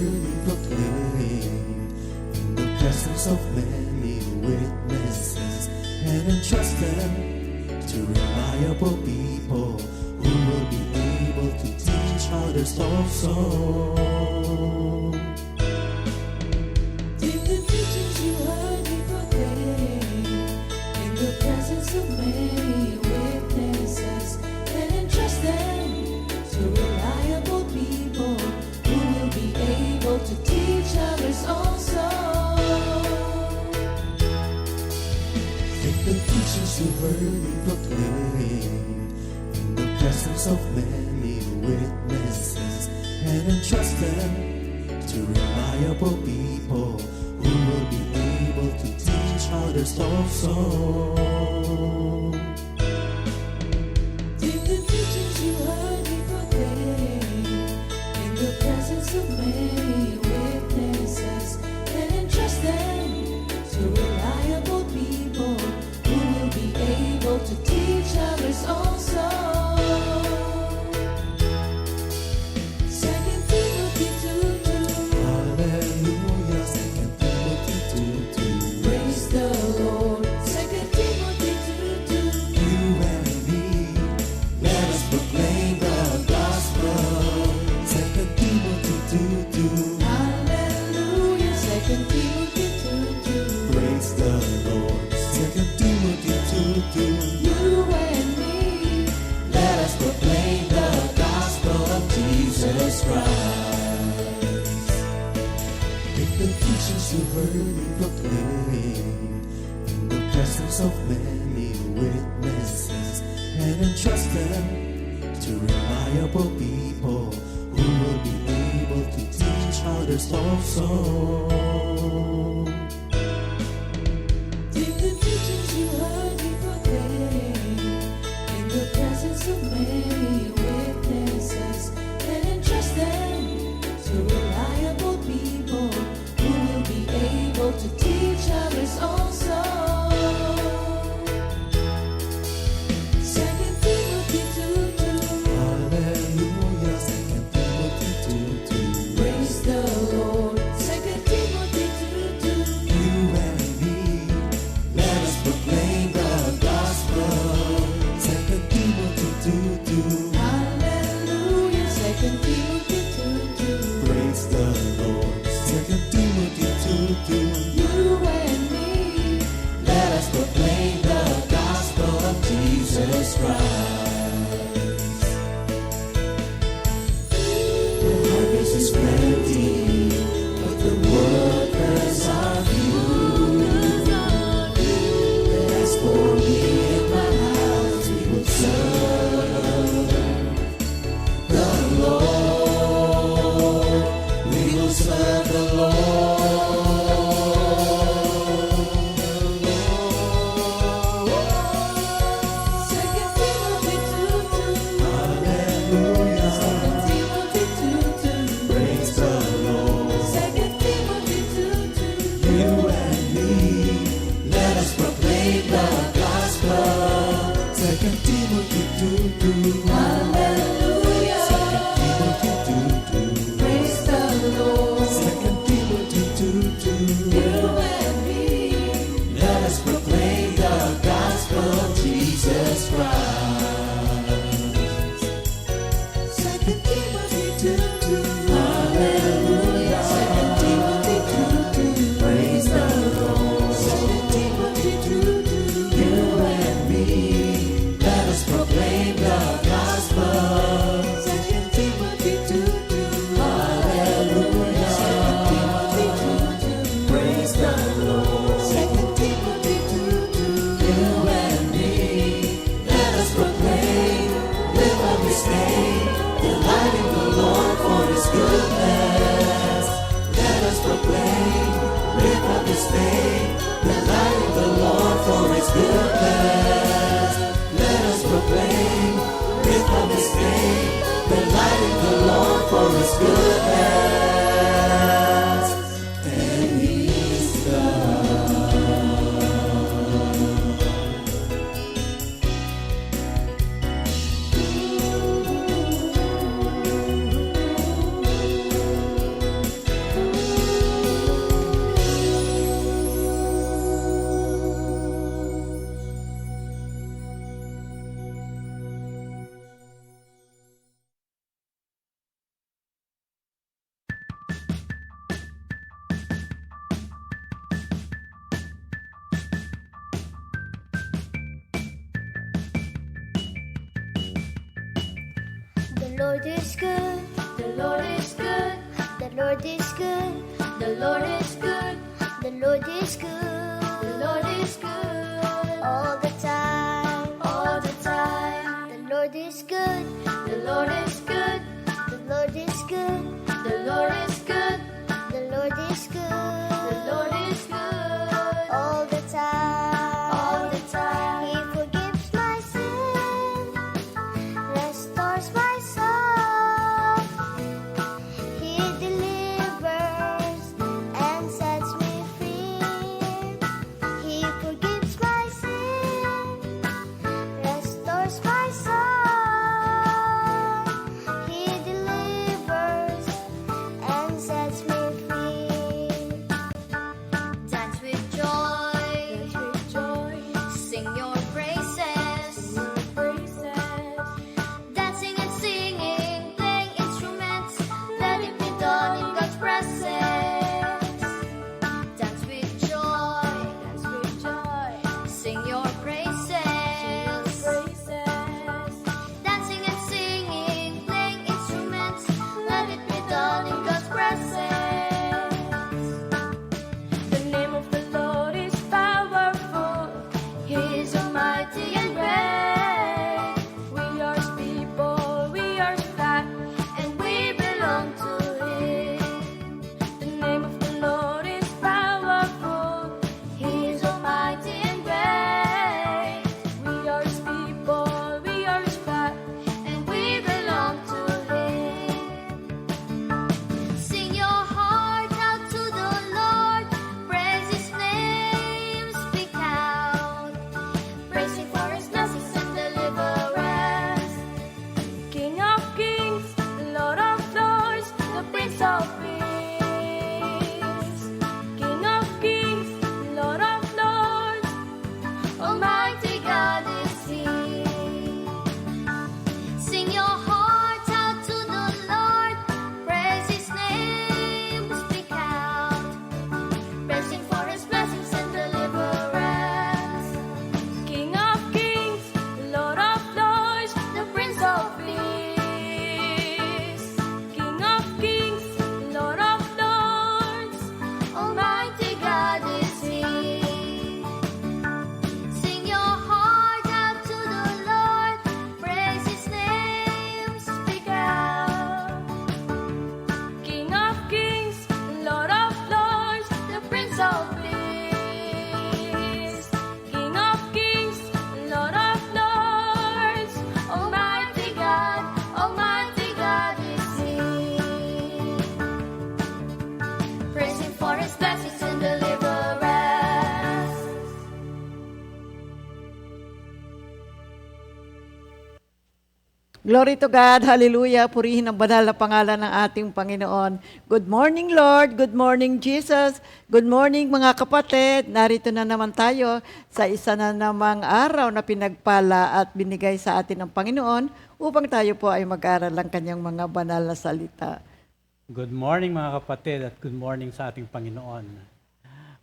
worthy proclaim in the presence of many witnesses, and entrust them to reliable people who will be able to teach others also. Take the teachings you heard me proclaim in the presence of many witnesses, and entrust them to reliable people who will be able to teach others also. Take the teachings you heard me proclaim in the presence of many witnesses, and entrust them to reliable people who will be able to teach others also. Take the teachings you heard me proclaim in the presence of many witnesses, and entrust them to reliable people who will be able to teach others also. 2 Timothy 2:2. Hallelujah, 2 Timothy 2:2. Praise the Lord. 2 Timothy 2:2. You and me, let us proclaim the gospel. 2 Timothy 2:2. Hallelujah. 2 Timothy 2:2. Praise the Lord. 2 Timothy 2:2. You and me, Let us proclaim the gospel of Jesus Christ. Take the teachings you heard me proclaim in the presence of many witnesses, and entrust them to reliable people who will be able to teach others also. take the teachings you heard me proclaim in the presence of many witnesses, and entrust them to reliable people who will be able to teach others also. 2 Timothy 2:2. Hallelujah, 2 Timothy 2:2. Praise the Lord. 2 Timothy 2:2. You and me, let us proclaim the gospel. 2 Timothy 2:2. Hallelujah. 2 Timothy 2:2. Praise the Lord. 2 Timothy 2:2. You and me, Let us proclaim the gospel of Jesus Christ. The harvest is plenty, but the workers are few. As for me and my house, we will serve the Lord. We will serve the Lord. 2 Timothy 2:2. Hallelujah. 2 Timothy 2:2. Praise the Lord. 2 Timothy 2:2. You and me, let us proclaim the gospel. 2 Timothy 2:2. Hallelujah. 2 Timothy 2:2. Praise the Lord. 2 Timothy 2:2. You and me, Let us proclaim the gospel of Jesus Christ. 2 Timothy 2:2. Hallelujah. 2 Timothy 2:2. Praise the Lord. 2 Timothy 2:2. You and me, let us proclaim the gospel. 2 Timothy 2:2. Hallelujah. 2 Timothy 2:2. Praise the Lord. 2 Timothy 2:2. You and me, let us proclaim, live up His name, delight in the Lord for His goodness. Let us proclaim, live up His name, delight in the Lord for His goodness. Let us proclaim, live up His name, delight in the Lord for His goodness. And He's God. Lord is good. The Lord is good. The Lord is good. The Lord is good. The Lord is good. The Lord is good. All the time. All the time. The Lord is good. The Lord is good. The Lord is good. The Lord is good. The Lord is good. The Lord is good. All the time. All the time. He forgives my sin. Restores my soul. He delivers and sets me free. He forgives my sin. Restores my soul. He delivers and sets me free. Dance with joy. Sing your praises. Dancing and singing, playing instruments. Let it be done in God's presence. Dance with joy. Sing your praises. Dancing and singing, playing instruments. Let it be done in God's presence. The name of the Lord is powerful. He is almighty and great. We are His people, we are His flock, and we belong to Him. The name of the Lord is powerful. He is almighty and great. We are His people, we are His flock, and we belong to Him. Sing your heart out to the Lord. Praise His name, speak out. Praise Him for His blessings and deliverance. King of kings, Lord of lords, the Prince of peace. King of kings, Lord of lords, Almighty God is He. Sing your heart out to the Lord. Praise His name, speak out. Praise Him for His blessings and deliverance. King of kings, Lord of lords, the Prince of peace. King of kings, Lord of lords, Almighty God is He. Sing your heart out to the Lord. Praise His name, speak out. King of kings, Lord of lords, the Prince of peace. King of kings, Lord of lords, Almighty God is He. Praise Him for His blessings and deliverance. Glory to God. Hallelujah. Purihin ang banal na pangalan ng ating Panginoon. Good morning, Lord. Good morning, Jesus. Good morning, mga kapatid. Narito na naman tayo sa isa na namang araw na pinagpala at binigay sa atin ng Panginoon upang tayo po ay mag-aral ng kanyang mga banal na salita. Good morning mga kapatid at good morning sa ating Panginoon.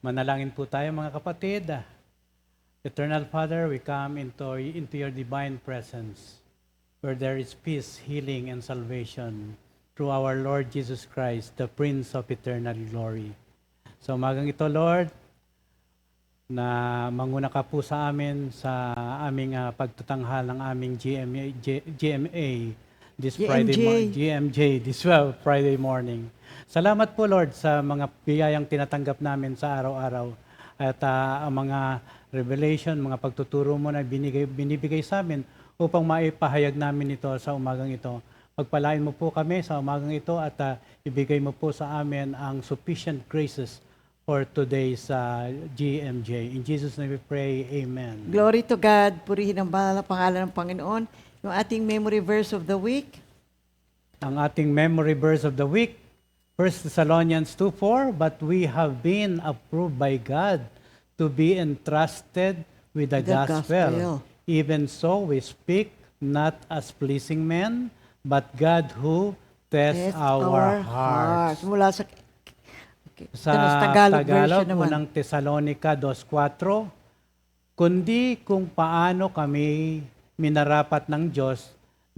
Manalangin po tayo mga kapatid. Eternal Father, we come into your divine presence where there is peace, healing, and salvation through our Lord Jesus Christ, the Prince of eternal glory. So umagang ito, Lord, na manguna ka po sa amin sa aming pagtatanghal ng aming GMA this GMJ this Friday morning. Salamat po, Lord, sa mga biyayang tinatanggap namin sa araw-araw at ang mga revelation, mga pagtuturo mo na binibigay sa amin upang maipahayag namin ito sa umagang ito. Pagpalain mo po kami sa umagang ito at ibigay mo po sa amin ang sufficient graces for today's GMJ. In Jesus' name we pray, Amen. Glory to God. Purihin ang banal na pangalan ng Panginoon. Yung ating memory verse of the week. Ang ating memory verse of the week, 1 Thessalonians 2:4, but we have been approved by God to be entrusted with the gospel. Even so, we speak not as pleasing men, but God who tests our hearts. Mula sa Sa Tagalog Tagalog, version naman. unang Tesalonica 2:4, kundi kung paano kami minarapat ng Diyos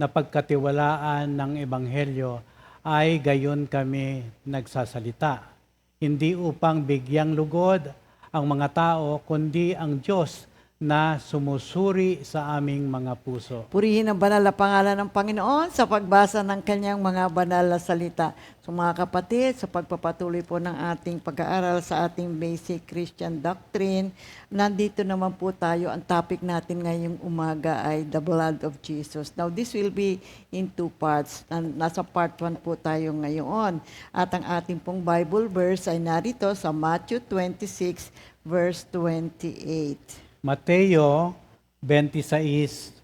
na pagkatiwalaan ng Ebanghelyo ay gayon kami nagsasalita. Hindi upang bigyang lugod ang mga tao, kundi ang Diyos na sumusuri sa aming mga puso. Purihin ang banal na pangalan ng Panginoon sa pagbasa ng kanyang mga banal na salita. So mga kapatid, sa pagpapatuloy po ng ating pag-aaral sa ating basic Christian doctrine, nandito naman po tayo. Ang topic natin ngayong umaga ay the blood of Jesus. Now this will be in two parts. Nasa part 1 po tayo ngayon. At ang ating pong Bible verse ay narito sa Matthew 26 verse 28. Mateo 26:28.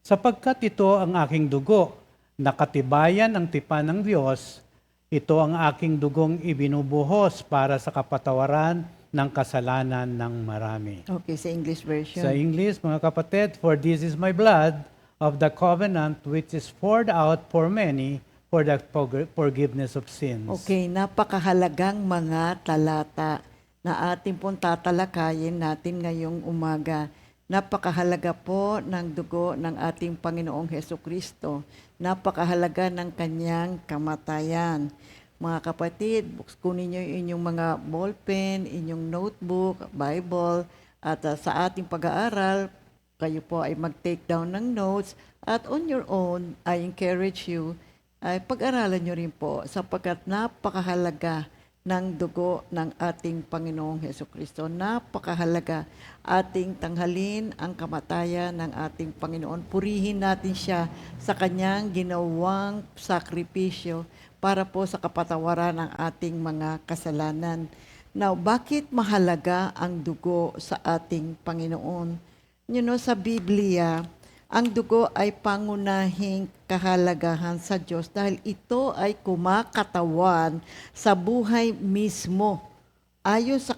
Sapagkat ito ang aking dugo, nakatibayan ang tipan ng Diyos, ito ang aking dugong ibinubuhos para sa kapatawaran ng kasalanan ng marami. Okay, sa English version. Sa English, mga kapatid, for this is my blood of the covenant which is poured out for many for the forgiveness of sins. Okay, napakahalagang mga talata na ating pong tatalakayin natin ngayong umaga. Napakahalaga po ng dugo ng ating Panginoong Hesukristo. Napakahalaga ng kanyang kamatayan. Mga kapatid, kunin niyo yung inyong mga ballpen, inyong notebook, Bible, at sa ating pag-aaral, kayo po ay mag-take down ng notes at on your own, I encourage you, ay pag-aralan niyo rin po sapagkat napakahalaga ng dugo ng ating Panginoong Hesukristo. Napakahalaga ating tanghalin ang kamatayan ng ating Panginoon. Purihin natin siya sa kanyang ginawang sakripisyo para po sa kapatawaran ng ating mga kasalanan. Now, bakit mahalaga ang dugo sa ating Panginoon? You know, sa Biblia, ang dugo ay pangunahing kahalagahan sa Diyos dahil ito ay kumakatawan sa buhay mismo. Ayon sa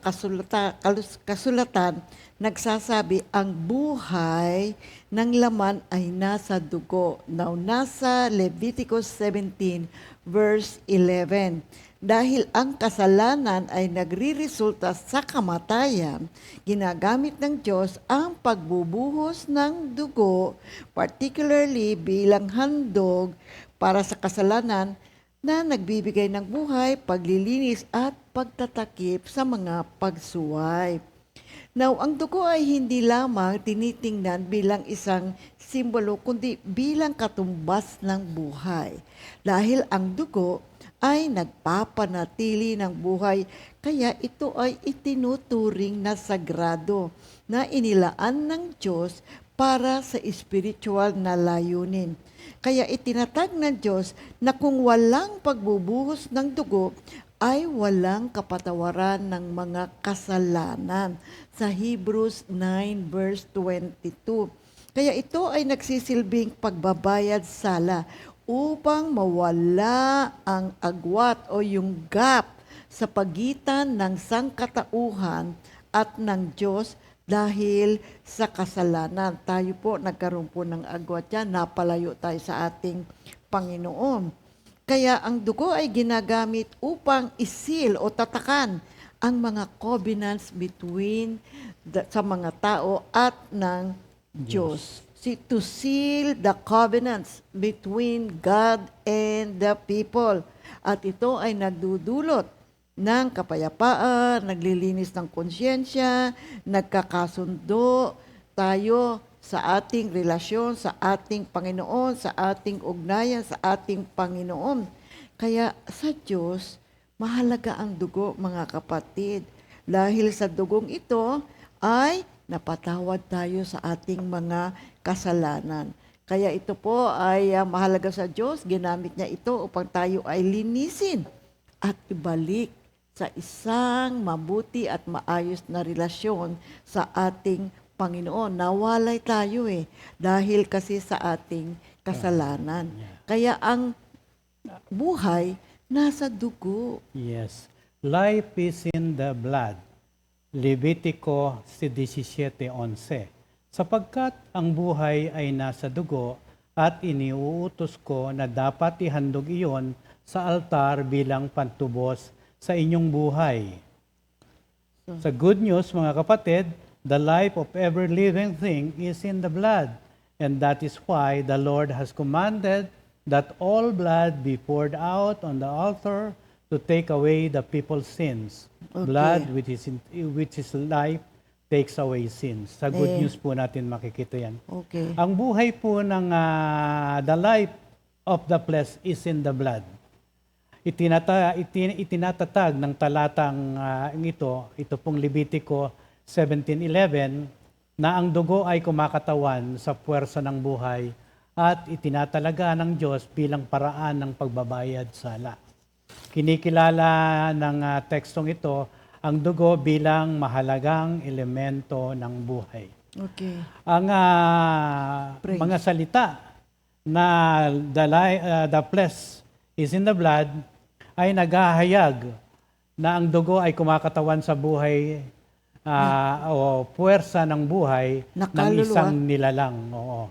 kasulatan, nagsasabi ang buhay ng laman ay nasa dugo. Now, nasa Leviticus 17 verse 11. Dahil ang kasalanan ay nagriresulta sa kamatayan, ginagamit ng Diyos ang pagbubuhos ng dugo, particularly bilang handog para sa kasalanan na nagbibigay ng buhay, paglilinis at pagtatakip sa mga pagsuway. Now, ang dugo ay hindi lamang tinitingnan bilang isang simbolo, kundi bilang katumbas ng buhay. Dahil ang dugo ay nagpapanatili ng buhay, kaya ito ay itinuturing na sagrado na inilaan ng Diyos para sa spiritual na layunin. Kaya itinatag ng Diyos na kung walang pagbubuhos ng dugo, ay walang kapatawaran ng mga kasalanan. Sa Hebrews 9 verse 22. Kaya ito ay nagsisilbing pagbabayad sala upang mawala ang agwat o yung gap sa pagitan ng sangkatauhan at ng Diyos dahil sa kasalanan. Tayo po, nagkaroon po ng agwat yan, napalayo tayo sa ating Panginoon. Kaya ang dugo ay ginagamit upang isil o tatakan ang mga covenants between sa mga tao at ng Diyos. To seal the covenants between God and the people. At ito ay nagdudulot ng kapayapaan, naglilinis ng konsyensya, nagkakasundo tayo sa ating relasyon, sa ating Panginoon, sa ating ugnayan, sa ating Panginoon. Kaya sa Diyos, mahalaga ang dugo, mga kapatid. Dahil sa dugong ito ay napatawad tayo sa ating mga kasalanan. Kaya ito po ay mahalaga sa Diyos. Ginamit niya ito upang tayo ay linisin at ibalik sa isang mabuti at maayos na relasyon sa ating Panginoon. Nawalay tayo dahil kasi sa ating kasalanan. Kaya ang buhay nasa dugo. Yes. Life is in the blood. Levitico 17:11. Sapagkat ang buhay ay nasa dugo at iniuutos ko na dapat ihandog iyon sa altar bilang pantubos sa inyong buhay. Sa good news, mga kapatid, the life of every living thing is in the blood. And that is why the Lord has commanded that all blood be poured out on the altar to take away the people's sins. Okay. Blood which is life takes away sins. Sa good news po natin makikita yan. Okay. Ang buhay po ng the life of the flesh is in the blood. Itinatatag ng talatang ito pong Levitico 17:11, na ang dugo ay kumakatawan sa puwersa ng buhay at itinatalaga ng Diyos bilang paraan ng pagbabayad sala. Kinikilala ng tekstong ito ang dugo bilang mahalagang elemento ng buhay. Okay. Ang Praise. mga salita na the flesh is in the blood ay naghahayag na ang dugo ay kumakatawan sa buhay o puwersa ng buhay ng Nakaluluwa. isang nilalang. Oo.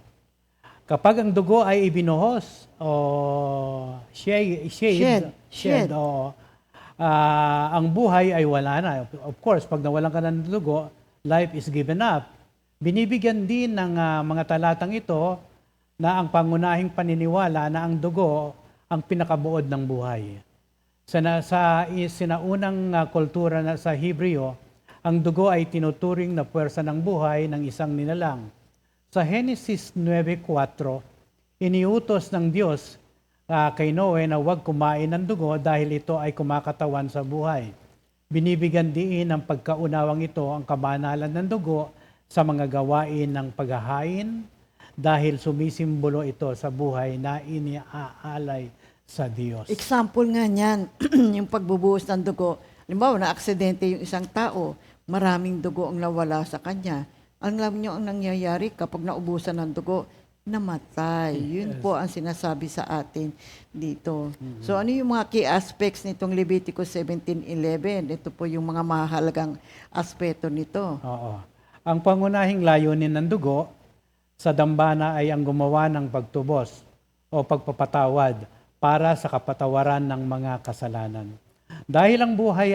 Kapag ang dugo ay ibinuhos o shed, oo, ang buhay ay wala na. Of course, pag nawalan ka ng dugo, life is given up. Binibigyan din ng mga talatang ito na ang pangunahing paniniwala na ang dugo ang pinakabuod ng buhay. Sa sinaunang kultura na sa Hebreo, ang dugo ay tinuturing na puwersa ng buhay ng isang nilalang. Sa Genesis 9:4, iniutos ng Diyos kay Noe na huwag kumain ng dugo dahil ito ay kumakatawan sa buhay. Binibigyan din ng pagkaunawang ito ang kabanalan ng dugo sa mga gawain ng paghahain dahil sumisimbolo ito sa buhay na iniaalay sa Diyos. Example nga niyan, yung pagbubuhos ng dugo. Halimbawa, na-aksidente yung isang tao, maraming dugo ang nawala sa kanya. Alam niyo ang nangyayari kapag naubusan ng dugo, namatay. Yun po ang sinasabi sa atin dito. So ano yung mga key aspects nitong Leviticus 17:11? Ito po yung mga mahalagang aspeto nito. Oo. Ang pangunahing layunin ng dugo sa dambana ay ang gumawa ng pagtubos o pagpapatawad para sa kapatawaran ng mga kasalanan. Dahil ang buhay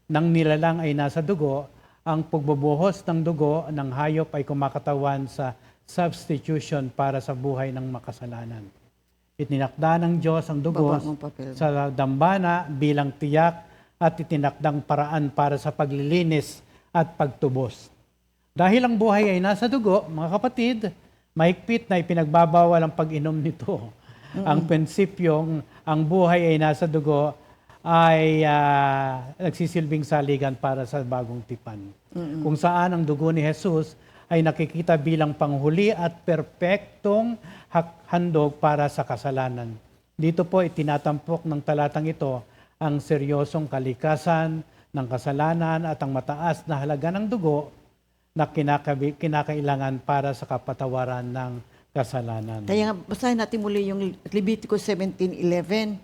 ng nilalang ay nasa dugo, ang pagbubuhos ng dugo ng hayop ay kumakatawan sa substitution para sa buhay ng makasalanan. Itinakda ng Diyos ang dugo Baba mong papel. sa dambana bilang tiyak at itinakdang paraan para sa paglilinis at pagtubos. Dahil ang buhay ay nasa dugo, mga kapatid, mahigpit na ipinagbabawal ang pag-inom nito. Ang prinsipyong ang buhay ay nasa dugo ay nagsisilbing saligan para sa bagong tipan. Kung saan ang dugo ni Jesus ay nakikita bilang panghuli at perpektong handog para sa kasalanan. Dito po itinatampok ng talatang ito ang seryosong kalikasan ng kasalanan at ang mataas na halaga ng dugo na kinakailangan para sa kapatawaran ng kasalanan. Kaya nga, basahin natin muli yung Leviticus 17:11.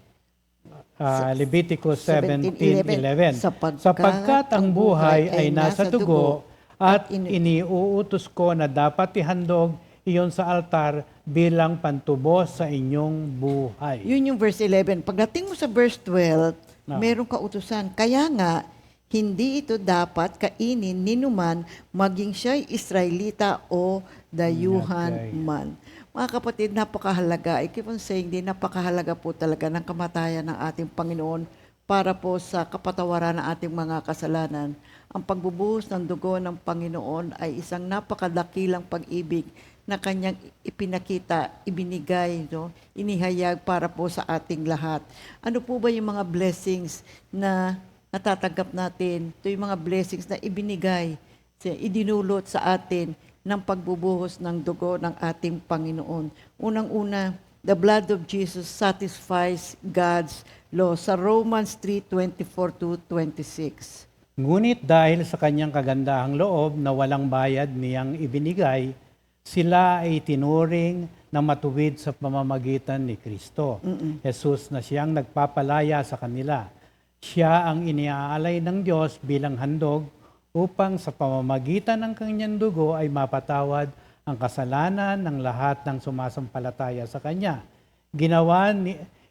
Leviticus 17:11. Sapagkat ang buhay ay nasa dugo at iniuutos ko na dapat ihandog iyon sa altar bilang pantubos sa inyong buhay. Yun yung verse 11. Pagdating mo sa verse 12, merong kautusan. Kaya nga, hindi ito dapat kainin ninuman maging siya'y Israelita o dayuhan man. Mga kapatid, napakahalaga. I keep on saying din, napakahalaga po talaga ng kamatayan ng ating Panginoon para po sa kapatawaran ng ating mga kasalanan. Ang pagbubuhos ng dugo ng Panginoon ay isang napakadakilang pag-ibig na kanyang ipinakita, ibinigay, no? Inihayag para po sa ating lahat. Ano po ba yung mga blessings na natatanggap natin? Ito yung mga blessings na ibinigay, idinulot sa atin ng pagbubuhos ng dugo ng ating Panginoon. Unang-una, the blood of Jesus satisfies God's law sa Romans 3:24-26. Ngunit dahil sa kanyang kagandahang loob na walang bayad niyang ibinigay, sila ay tinuring na matuwid sa pamamagitan ni Kristo. Jesus na siyang nagpapalaya sa kanila. Siya ang iniaalay ng Diyos bilang handog upang sa pamamagitan ng kanyang dugo ay mapatawad ang kasalanan ng lahat ng sumasampalataya sa Kanya. Ginawa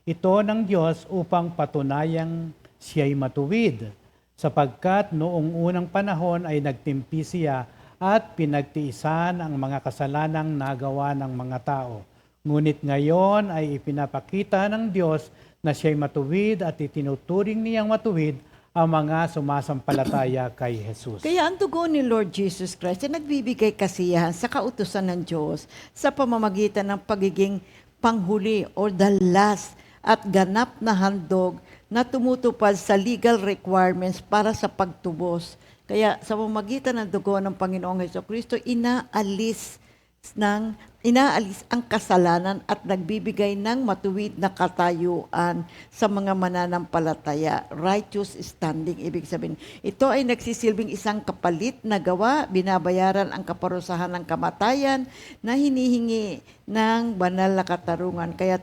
ito ng Diyos upang patunayang siya'y matuwid, sapagkat noong unang panahon ay nagtimpi siya at pinagtiisan ang mga kasalanang nagawa ng mga tao. Ngunit ngayon ay ipinapakita ng Diyos na siya'y matuwid at itinuturing niyang matuwid ang mga sumasampalataya kay Jesus. Kaya ang dugo ni Lord Jesus Christ ay nagbibigay kasiyahan sa kautusan ng Diyos sa pamamagitan ng pagiging panghuli or the last at ganap na handog na tumutupad sa legal requirements para sa pagtubos. Kaya sa pamamagitan ng dugo ng Panginoong Hesukristo, inaalis ang kasalanan at nagbibigay ng matuwid na katayuan sa mga mananampalataya. Righteous standing, ibig sabihin. Ito ay nagsisilbing isang kapalit na gawa, binabayaran ang kaparusahan ng kamatayan na hinihingi ng banal na katarungan. Kaya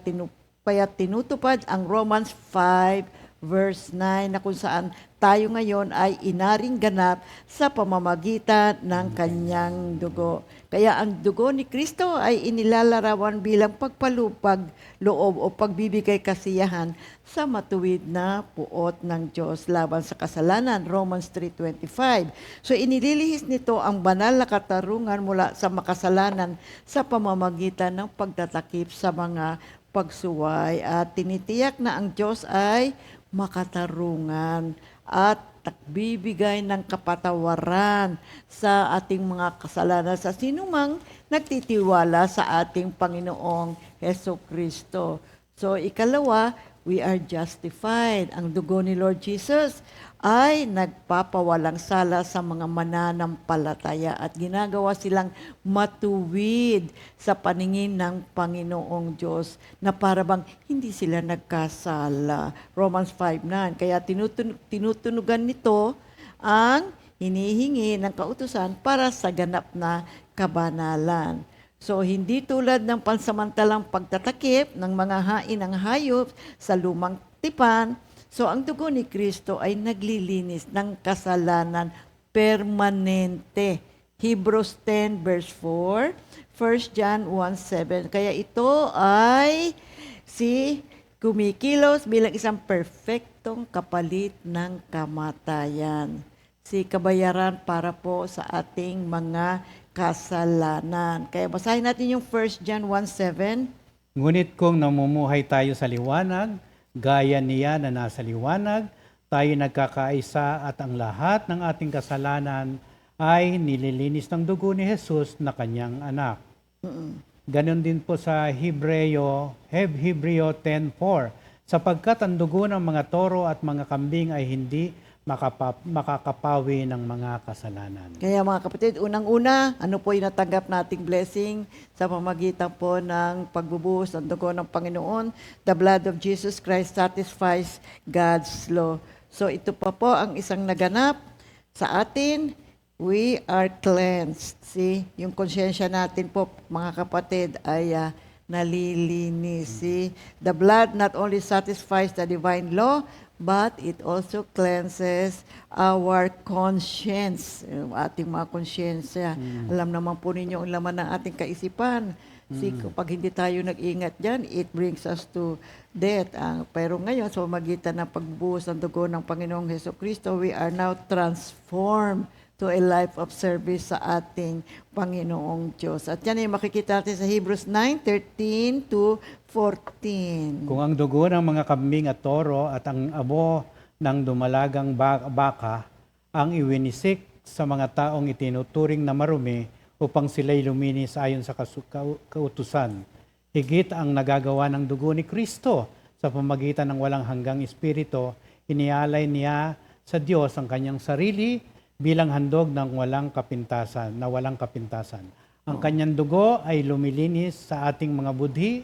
tinutupad ang Romans 5 verse 9 na kung saan tayo ngayon ay inaring ganap sa pamamagitan ng kanyang dugo. Kaya ang dugo ni Kristo ay inilalarawan bilang pagpalupag loob o pagbibigay kasiyahan sa matuwid na puot ng Diyos laban sa kasalanan. Romans 3:25. So inililihis nito ang banal na katarungan mula sa makasalanan sa pamamagitan ng pagtatakip sa mga pagsuway at tinitiyak na ang Diyos ay makatarungan at nagbibigay ng kapatawaran sa ating mga kasalanan sa sinumang nagtitiwala sa ating Panginoong Hesukristo. So ikalawa, we are justified. Ang dugo ni Lord Jesus ay nagpapawalang sala sa mga mananampalataya at ginagawa silang matuwid sa paningin ng Panginoong Diyos na parabang hindi sila nagkasala. Romans 5:9. Kaya tinutunugan nito ang hinihingi ng kautusan para sa ganap na kabanalan. So, hindi tulad ng pansamantalang pagtatakip ng mga hain ng hayop sa lumang tipan. So, ang dugo ni Kristo ay naglilinis ng kasalanan permanente. Hebrews 10 verse 4, 1 John 1:7. Kaya ito ay kumikilos bilang isang perfectong kapalit ng kamatayan. Kabayaran para po sa ating mga kasalanan. Kaya basahin natin yung 1 John 1:7. Ngunit kung namumuhay tayo sa liwanag, gaya niya na nasa liwanag, tayo nagkakaisa at ang lahat ng ating kasalanan ay nililinis ng dugo ni Jesus na kanyang anak. Ganon din po sa Hebreo 10:4, sapagkat ang dugo ng mga toro at mga kambing ay hindi makakapawi ng mga kasalanan. Kaya mga kapatid, unang-una, ano po yung natanggap nating blessing sa pamagitan po ng pagbubuhos ng dugo ng Panginoon? The blood of Jesus Christ satisfies God's law. So ito pa po ang isang naganap sa atin. We are cleansed. Yung konsyensya natin po, mga kapatid, ay nalilinis. The blood not only satisfies the divine law, but it also cleanses our conscience, ating mga konsyensya. Alam naman po ninyo ang laman ng ating kaisipan. Kapag hindi tayo nag-ingat dyan, it brings us to death. Pero ngayon, sa pamamagitan ng pagbubuhos ng dugo ng Panginoong Hesukristo, we are now transformed to a life of service sa ating Panginoong Diyos. At yan ay makikita natin sa Hebrews 9:13-14. Kung ang dugo ng mga kambing at toro at ang abo ng dumalagang baka ang iwinisik sa mga taong itinuturing na marumi upang sila'y luminis ayon sa kautusan, higit ang nagagawa ng dugo ni Kristo sa pamagitan ng walang hanggang espiritu, inialay niya sa Diyos ang kanyang sarili bilang handog ng walang kapintasan. Ang kanyang dugo ay lumilinis sa ating mga budhi,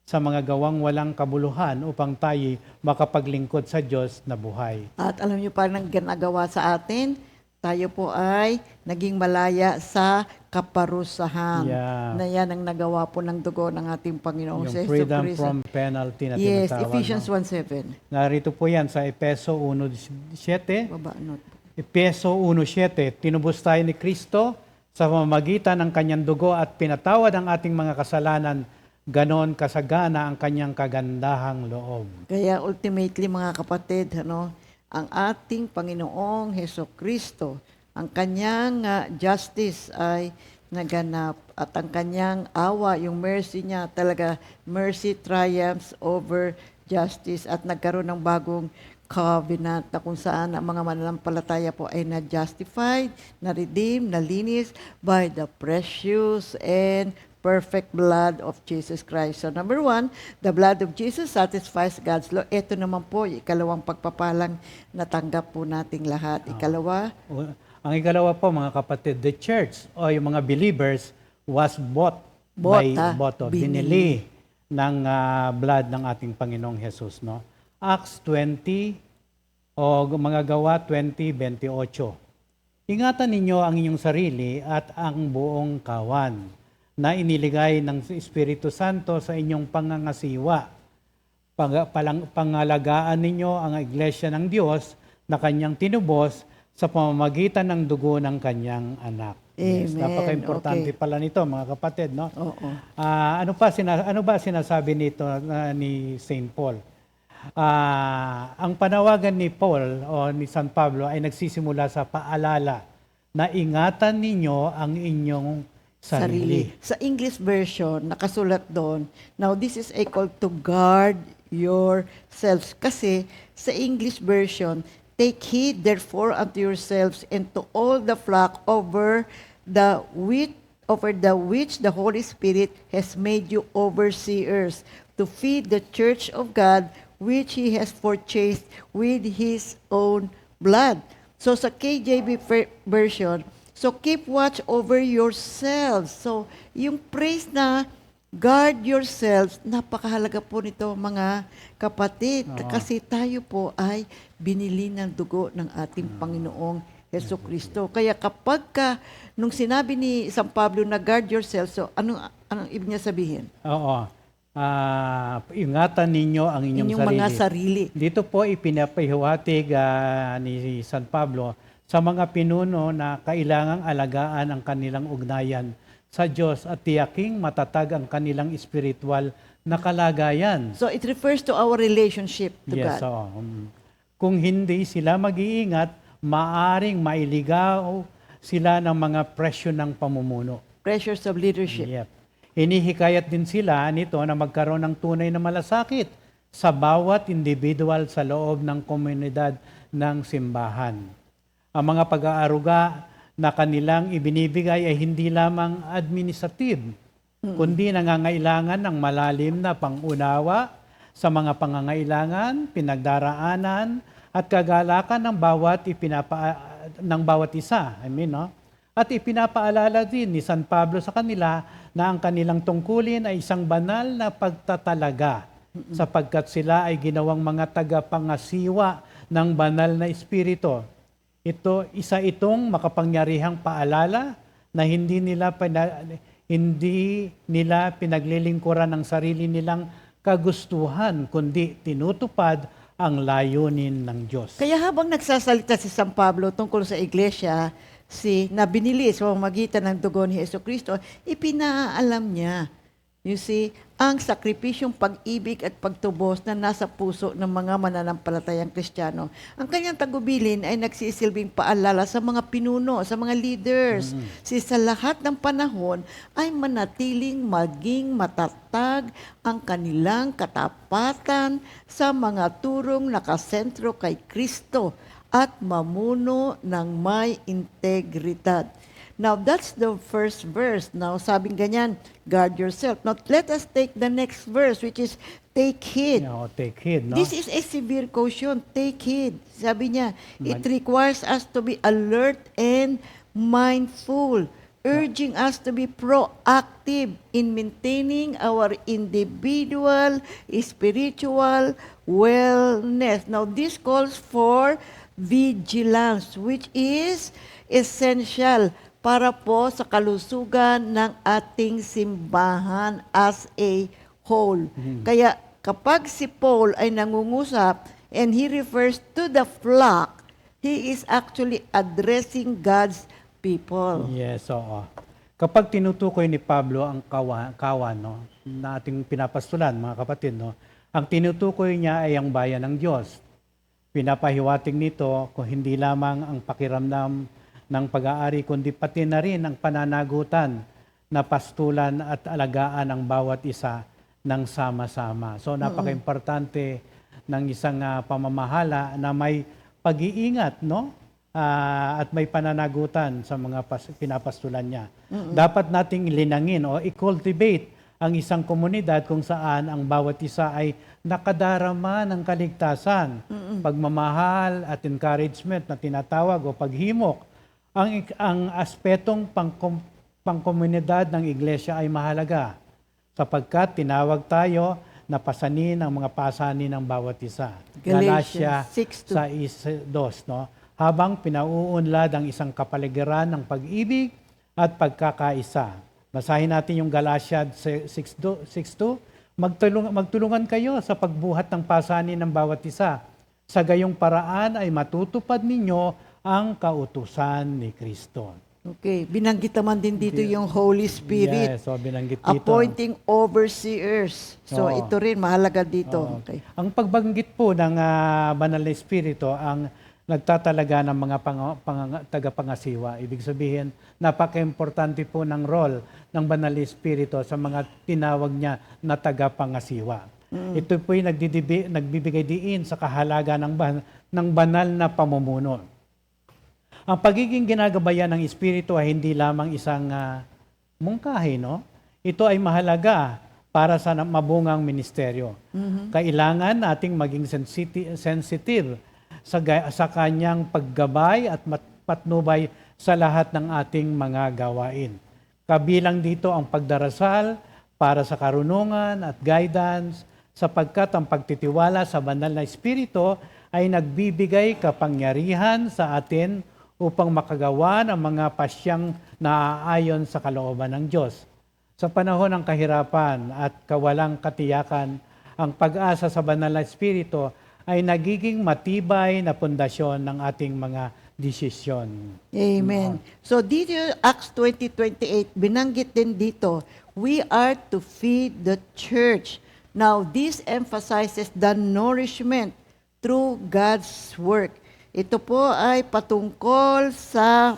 sa mga gawang walang kabuluhan upang tayo makapaglingkod sa Diyos na buhay. At alam niyo pa nang ginagawa sa atin, tayo po ay naging malaya sa kaparusahan. Yeah. Na yan ang nagawa po ng dugo ng ating Panginoong Yung Jesu freedom Cristo. from penalty na Yes, tinatawag. Ephesians No? 1:7. Narito po yan sa Efeso 1:7. Baba, note. Efeso 1:7, tinubos tayo ni Kristo sa pamamagitan ng kanyang dugo at pinatawad ang ating mga kasalanan, ganon kasagana ang kanyang kagandahang loob. Kaya ultimately mga kapatid, ang ating Panginoong Hesukristo Ang kanyang justice ay naganap at ang kanyang awa, yung mercy niya, talaga mercy triumphs over justice at nagkaroon ng bagong covenant na kung saan ang mga mananampalataya po ay na-justified, na-redeemed, nalinis by the precious and perfect blood of Jesus Christ. So number 1, the blood of Jesus satisfies God's law. Ito naman po, ikalawang pagpapalang natanggap po nating lahat. Ikalawa, Ang ikalawa po, mga kapatid, the church o yung mga believers was bought binili ng blood ng ating Panginoong Jesus, no? Acts 20 o mga gawa 20:28. Ingatan ninyo ang inyong sarili at ang buong kawan na iniligay ng Espiritu Santo sa inyong pangangasiwa. Pangalagaan ninyo ang iglesia ng Diyos na kanyang tinubos sa pamamagitan ng dugo ng kanyang anak. Yes, Amen. napaka-importante pala nito, mga kapatid, no? oo. Ano ba sinasabi nito ni Saint Paul? Ang panawagan ni Paul o ni San Pablo ay nagsisimula sa paalala na ingatan ninyo ang inyong sarili. Sa English version, nakasulat doon, now this is a call to guard yourselves. Kasi sa English version, take heed therefore unto yourselves and to all the flock over the which the Holy Spirit has made you overseers, to feed the church of God, which He has purchased with His own blood. So sa KJV version, so keep watch over yourselves. So yung praise na guard yourselves, napakahalaga po nito mga kapatid. Kasi tayo po ay binili ng dugo ng ating Panginoong Jesucristo. Kaya kapag nung sinabi ni San Pablo na guard yourself, so anong ibig niya sabihin? Oo. Ingatan ninyo ang inyong Mga sarili. Dito po ipinapahiwatig ni San Pablo sa mga pinuno na kailangang alagaan ang kanilang ugnayan sa Diyos at tiyaking matatag ang kanilang spiritual na kalagayan. So it refers to our relationship to Yes, God. oo. Kung hindi sila mag-iingat, maaring mailigaw sila ng mga presyo ng pamumuno. Pressures of leadership. Yep. Hinihikayat din sila nito na magkaroon ng tunay na malasakit sa bawat individual sa loob ng komunidad ng simbahan. Ang mga pag-aaruga na kanilang ibinibigay ay hindi lamang administrative, kundi nangangailangan ng malalim na pangunawa sa mga pangangailangan, pinagdaraanan, at kagalakan ng bawat isa. No? At ipinapaalala din ni San Pablo sa kanila na ang kanilang tungkulin ay isang banal na pagtatalaga sapagkat sila ay ginawang mga tagapangasiwa ng banal na espiritu. Isa itong makapangyarihang paalala na hindi nila pinaglilingkuran ng sarili nilang kagustuhan, kundi tinutupad ang layunin ng Diyos. Kaya habang nagsasalita si San Pablo tungkol sa iglesia, na binili sa pamamagitan ng dugo ni Jesucristo, ipinaalam niya, you see, ang sakripisyong pag-ibig at pagtubos na nasa puso ng mga mananampalatayang Kristiyano. Ang kanyang tagubilin ay nagsisilbing paalala sa mga pinuno, sa mga leaders. Sa lahat ng panahon ay manatiling maging matatag ang kanilang katapatan sa mga turong nakasentro kay Kristo at mamuno ng may integridad. Now, that's the first verse. Now, sabing ganyan, guard yourself. Now, let us take the next verse, which is, take heed. Take heed, no? This is a severe caution. Take heed. Sabi niya, it requires us to be alert and mindful, urging us to be proactive in maintaining our individual spiritual wellness. Now, this calls for vigilance, which is essential para po sa kalusugan ng ating simbahan as a whole. Kaya kapag si Paul ay nangungusap and he refers to the flock, he is actually addressing God's people. Yes, oo. Kapag tinutukoy ni Pablo ang kawan, no, na ating pinapastulan, mga kapatid, no, ang tinutukoy niya ay ang bayan ng Diyos. Pinapahiwatig nito kung hindi lamang ang pakiramdam ng pag-aari, kundi pati na rin ang pananagutan na pastulan at alagaan ang bawat isa ng sama-sama. So napaka-importante ng isang pamamahala na may pag-iingat, no? At may pananagutan sa mga pinapastulan niya. Dapat nating linangin o i-cultivate ang isang komunidad kung saan ang bawat isa ay nakadarama ng kaligtasan, pagmamahal at encouragement na tinatawag o paghimok. Ang aspetong pangkomunidad ng iglesia ay mahalaga sapagkat tinawag tayo na pasanin ang mga pasanin ng bawat isa. Galatia 6:2, no? Habang pinauunlad ang isang kapaligiran ng pag-ibig at pagkakaisa. Basahin natin yung Galatia 6:2. Magtulungan kayo sa pagbuhat ng pasanin ng bawat isa. Sa gayong paraan ay matutupad ninyo ang kautusan ni Kristo. Okay, binanggit naman din dito yung Holy Spirit. Yes, so binanggit dito. Appointing overseers. So Oo. ito rin, mahalaga dito. Oo. Okay. Ang pagbanggit po ng Banal na Espiritu ang nagtatalaga ng mga tagapangasiwa. Ibig sabihin, napaka-importante po ng role ng Banal na Espiritu sa mga tinawag niya na tagapangasiwa. Ito po yung nagbibigay diin sa kahalaga ng banal na pamumuno. Ang pagiging ginagabayan ng Espiritu ay hindi lamang isang mungkahi, no? Ito ay mahalaga para sa mabungang ministeryo. Kailangan nating maging sensitive sa kanyang paggabay at patnubay sa lahat ng ating mga gawain. Kabilang dito ang pagdarasal para sa karunungan at guidance, sapagkat ang pagtitiwala sa Banal na Espiritu ay nagbibigay kapangyarihan sa atin upang makagawa ng mga pasyang naaayon sa kalooban ng Diyos. Sa panahon ng kahirapan at kawalang katiyakan, ang pag-asa sa Banal na Espiritu ay nagiging matibay na pundasyon ng ating mga desisyon. Amen. So dito, Acts 20:28, binanggit din dito, we are to feed the church. Now, this emphasizes the nourishment through God's work. Ito po ay patungkol sa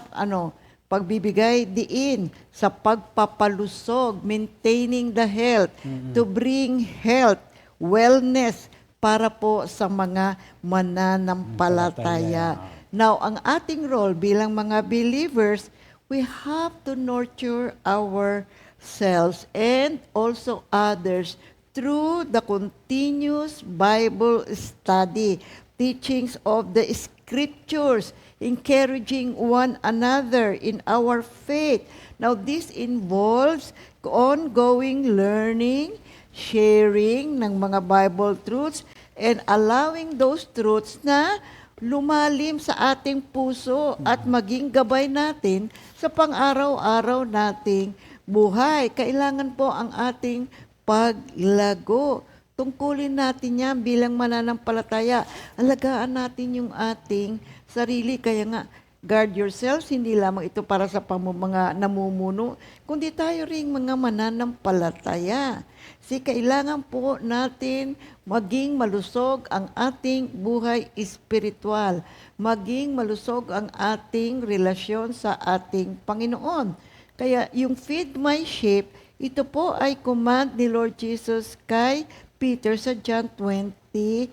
pagbibigay diin sa pagpapalusog, maintaining the health, to bring health, wellness, para po sa mga mananampalataya. Now, ang ating role bilang mga believers, we have to nurture ourselves and also others through the continuous Bible study, teachings of the Scriptures, encouraging one another in our faith. Now, this involves ongoing learning, sharing ng mga Bible truths, and allowing those truths na lumalim sa ating puso at maging gabay natin sa pang-araw-araw nating buhay. Kailangan po ang ating paglago. Tungkulin natin yan bilang mananampalataya. Alagaan natin yung ating sarili. Kaya nga, guard yourselves, hindi lamang ito para sa mga namumuno, kundi tayo ring mga mananampalataya. Kailangan po natin maging malusog ang ating buhay espiritual, maging malusog ang ating relasyon sa ating Panginoon. Kaya yung feed my sheep, ito po ay command ni Lord Jesus kay Peter sa John 20:1,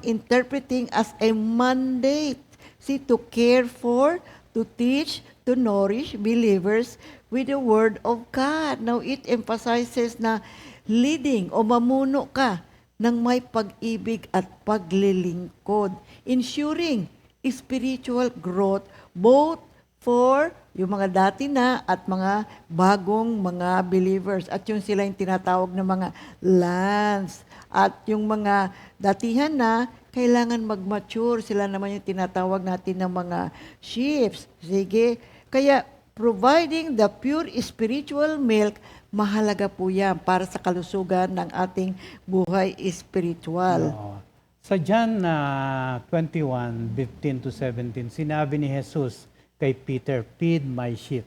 interpreting as a mandate. To care for, to teach, to nourish believers with the Word of God. Now, it emphasizes na leading o mamuno ka ng may pag-ibig at paglilingkod, ensuring spiritual growth both for yung mga dati na at mga bagong mga believers. At yung sila yung tinatawag na mga lance. At yung mga datihan na, kailangan mag-mature. Sila naman yung tinatawag natin ng mga sheeps. Sige. Kaya, providing the pure spiritual milk, mahalaga po yan para sa kalusugan ng ating buhay spiritual. Sa John 21:15-17, sinabi ni Jesus kay Peter, feed my sheep.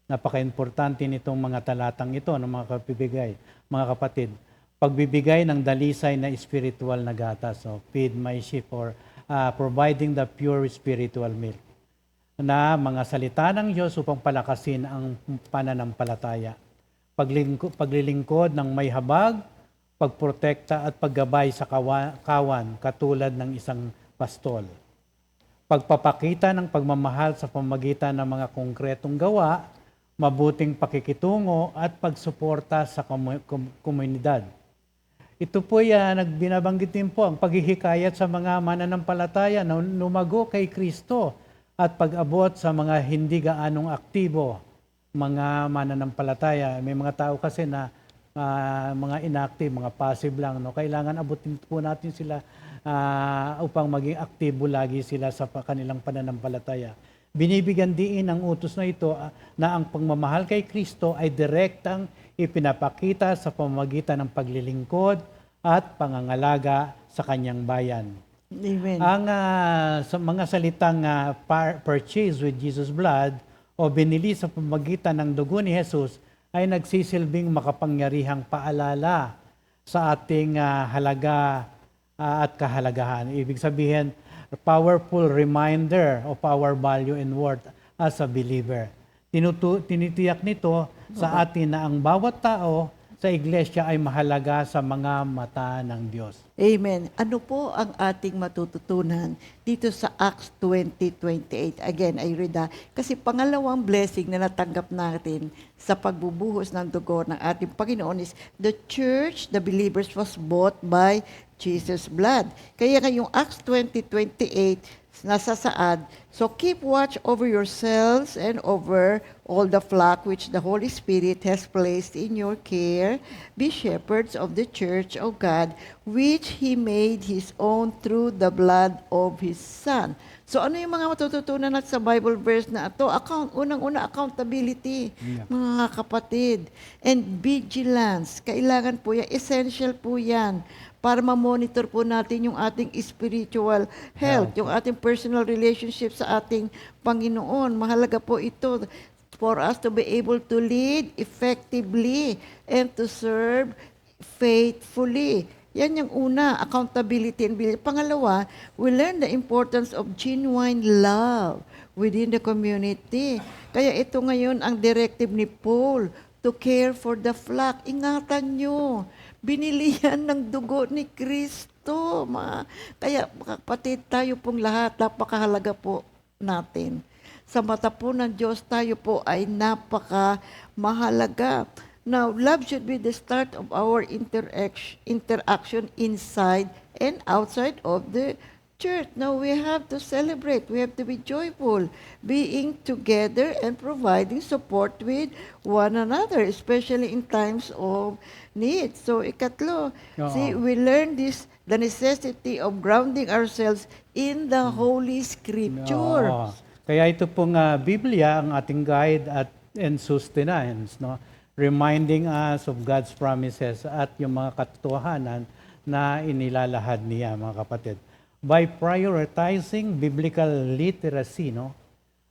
Napaka-importante nitong mga talatang ito ng mga kapibigay, mga kapatid. Pagbibigay ng dalisay na spiritual na gatas, so feed my sheep, or providing the pure spiritual milk. na mga salita ng Diyos upang palakasin ang pananampalataya. Paglilingkod ng may habag, pagprotekta at paggabay sa kawan katulad ng isang pastol. Pagpapakita ng pagmamahal sa pamamagitan ng mga konkretong gawa, mabuting pakikitungo at pagsuporta sa komunidad. Ito po binabanggit din po ang paghihikayat sa mga mananampalataya na lumago kay Kristo at pag-abot sa mga hindi gaanong aktibo, mga mananampalataya. May mga tao kasi na mga inactive, mga passive lang. No? Kailangan abutin po natin sila upang maging aktibo lagi sila sa kanilang pananampalataya. Binibigyan diin ang utos na ito na ang pagmamahal kay Kristo ay direktang ipinapakita sa pamamagitan ng paglilingkod at pangangalaga sa kanyang bayan. Amen. Ang sa mga salitang purchase with Jesus' blood o binili sa pamamagitan ng dugo ni Jesus ay nagsisilbing makapangyarihang paalala sa ating halaga at kahalagahan. Ibig sabihin, powerful reminder of our value and worth as a believer. Tinitiyak nito sa atin na ang bawat tao sa iglesia ay mahalaga sa mga mata ng Diyos. Amen. Ano po ang ating matututunan dito sa Acts 20:28? Again, I read that. Kasi pangalawang blessing na natanggap natin sa pagbubuhos ng dugo ng ating Panginoon is the church, the believers was bought by Jesus' blood. Kaya ngayong Acts 20:28, nasa saad, so keep watch over yourselves and over all the flock which the Holy Spirit has placed in your care. Be shepherds of the church of God, which He made His own through the blood of His Son. So ano yung mga matututunan natin sa Bible verse na ito? Unang-una, accountability, mga kapatid. And vigilance. Kailangan po yan, essential po yan para ma-monitor po natin yung ating spiritual health, yung ating personal relationship sa ating Panginoon. Mahalaga po ito for us to be able to lead effectively and to serve faithfully. Yan yung una, accountability and belief. Pangalawa, we learn the importance of genuine love within the community. Kaya ito ngayon ang directive ni Paul to care for the flock. Ingatan nyo. Binili yan ng dugo ni Kristo. Kaya kapatid, tayo pong lahat, napakahalaga po natin. Sa mata po ng Diyos, tayo po ay napaka-mahalaga. Now, love should be the start of our interaction inside and outside of the church. Now, we have to celebrate. We have to be joyful, being together and providing support with one another, especially in times of need. So, ikatlo, see, we learn the necessity of grounding ourselves in the Holy Scripture. Oo. Kaya ito pong Biblia, ang ating guide and sustenance, no? Reminding us of God's promises at yung mga katotohanan na inilalahad niya, mga kapatid. By prioritizing biblical literacy, no,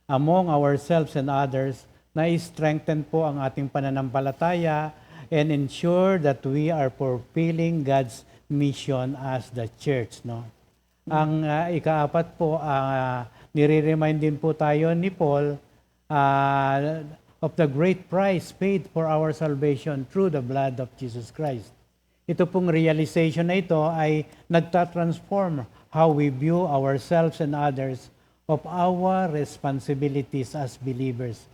among ourselves and others, na-strengthen po ang ating pananampalataya and ensure that we are fulfilling God's mission as the church, no. Ang ikaapat po, nire-remind din po tayo ni Paul of the great price paid for our salvation through the blood of Jesus Christ. Ito pong realization na ito ay nagtatransform how we view ourselves and others of our responsibilities as believers.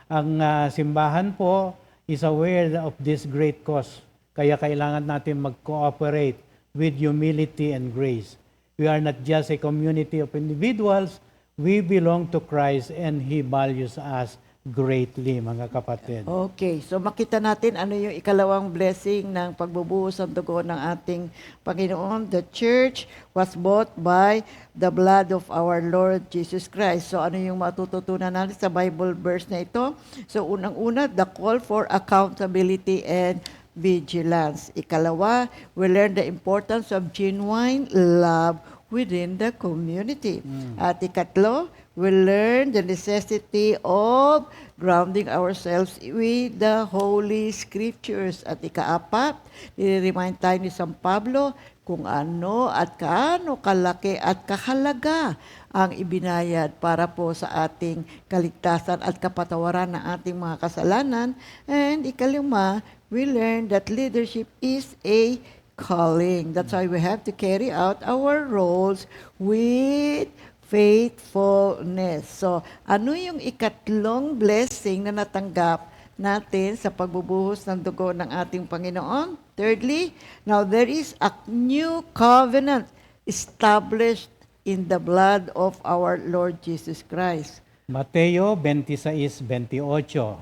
Ang simbahan po is aware of this great cause, kaya kailangan natin mag-cooperate with humility and grace. We are not just a community of individuals, we belong to Christ and He values us greatly, mga kapatid. Okay, so makita natin ano yung ikalawang blessing ng pagbubuhos ng dugo ng ating Panginoon. The church was bought by the blood of our Lord Jesus Christ. So ano yung matututunan natin sa Bible verse na ito? So unang-una, the call for accountability and vigilance. Ikalawa, we learn the importance of genuine love within the community. At ikatlo, we learn the necessity of grounding ourselves with the Holy Scriptures. At ikaapat, nire-remind tayo ni San Pablo kung ano at kaano kalaki at kahalaga ang ibinayad para po sa ating kaligtasan at kapatawaran ng ating mga kasalanan. And ikalima, we learn that leadership is a calling. That's why we have to carry out our roles with faithfulness. So, ano yung ikatlong blessing na natanggap natin sa pagbubuhos ng dugo ng ating Panginoon? Thirdly, now there is a new covenant established in the blood of our Lord Jesus Christ. Mateo 26:28.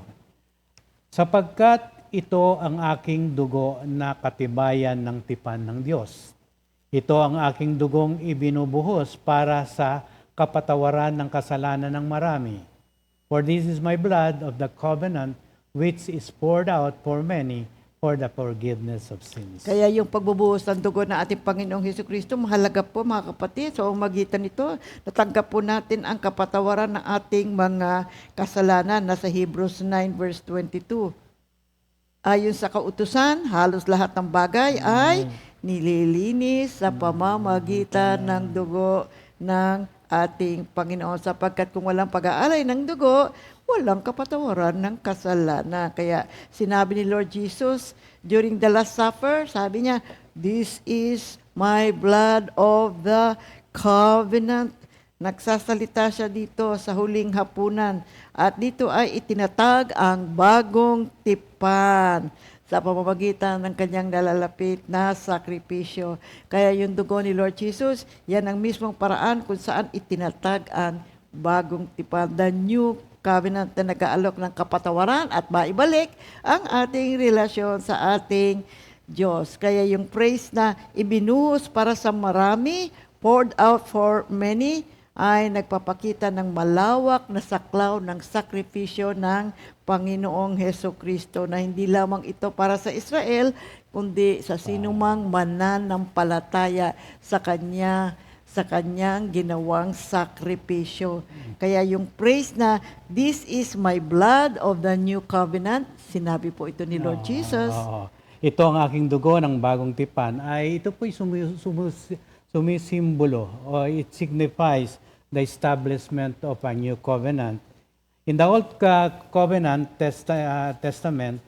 Sapagkat ito ang aking dugo na katibayan ng tipan ng Diyos. Ito ang aking dugong ibinubuhos para sa kapatawaran ng kasalanan ng marami. For this is my blood of the covenant which is poured out for many for the forgiveness of sins. Kaya yung pagbubuhos ng dugo ng ating Panginoong Hesukristo, mahalaga po mga kapatid. Sa umagitan nito, natanggap po natin ang kapatawaran ng ating mga kasalanan. Nasa Hebrews 9 verse 22. Ayon sa kautusan, halos lahat ng bagay ay nililinis sa pamamagitan ng dugo ng ating Panginoon, sapagkat kung walang pag-aalay ng dugo, walang kapatawaran ng kasalanan. Kaya sinabi ni Lord Jesus during the Last Supper, sabi niya, "This is my blood of the covenant." Nagsasalita siya dito sa huling hapunan. At dito ay itinatag ang bagong tipan sa pamamagitan ng kanyang nalalapit na sakripisyo. Kaya yung dugo ni Lord Jesus, yan ang mismong paraan kung saan itinatag ang bagong tipan, the new covenant na nag-aalok ng kapatawaran at maibalik ang ating relasyon sa ating Diyos. Kaya yung praise na ibinuhos para sa marami, poured out for many, ay nagpapakita ng malawak na saklaw ng sakripisyo ng Panginoong Hesukristo, na hindi lamang ito para sa Israel, kundi sa sinumang mananampalataya sa kanyang ginawang sakripisyo. Kaya yung praise na, "This is my blood of the new covenant," sinabi po ito ni Lord Jesus. Ito ang aking dugo ng bagong tipan, ay ito po'y sumisimbolo, o it signifies the establishment of a new covenant. In the Old Covenant Testament,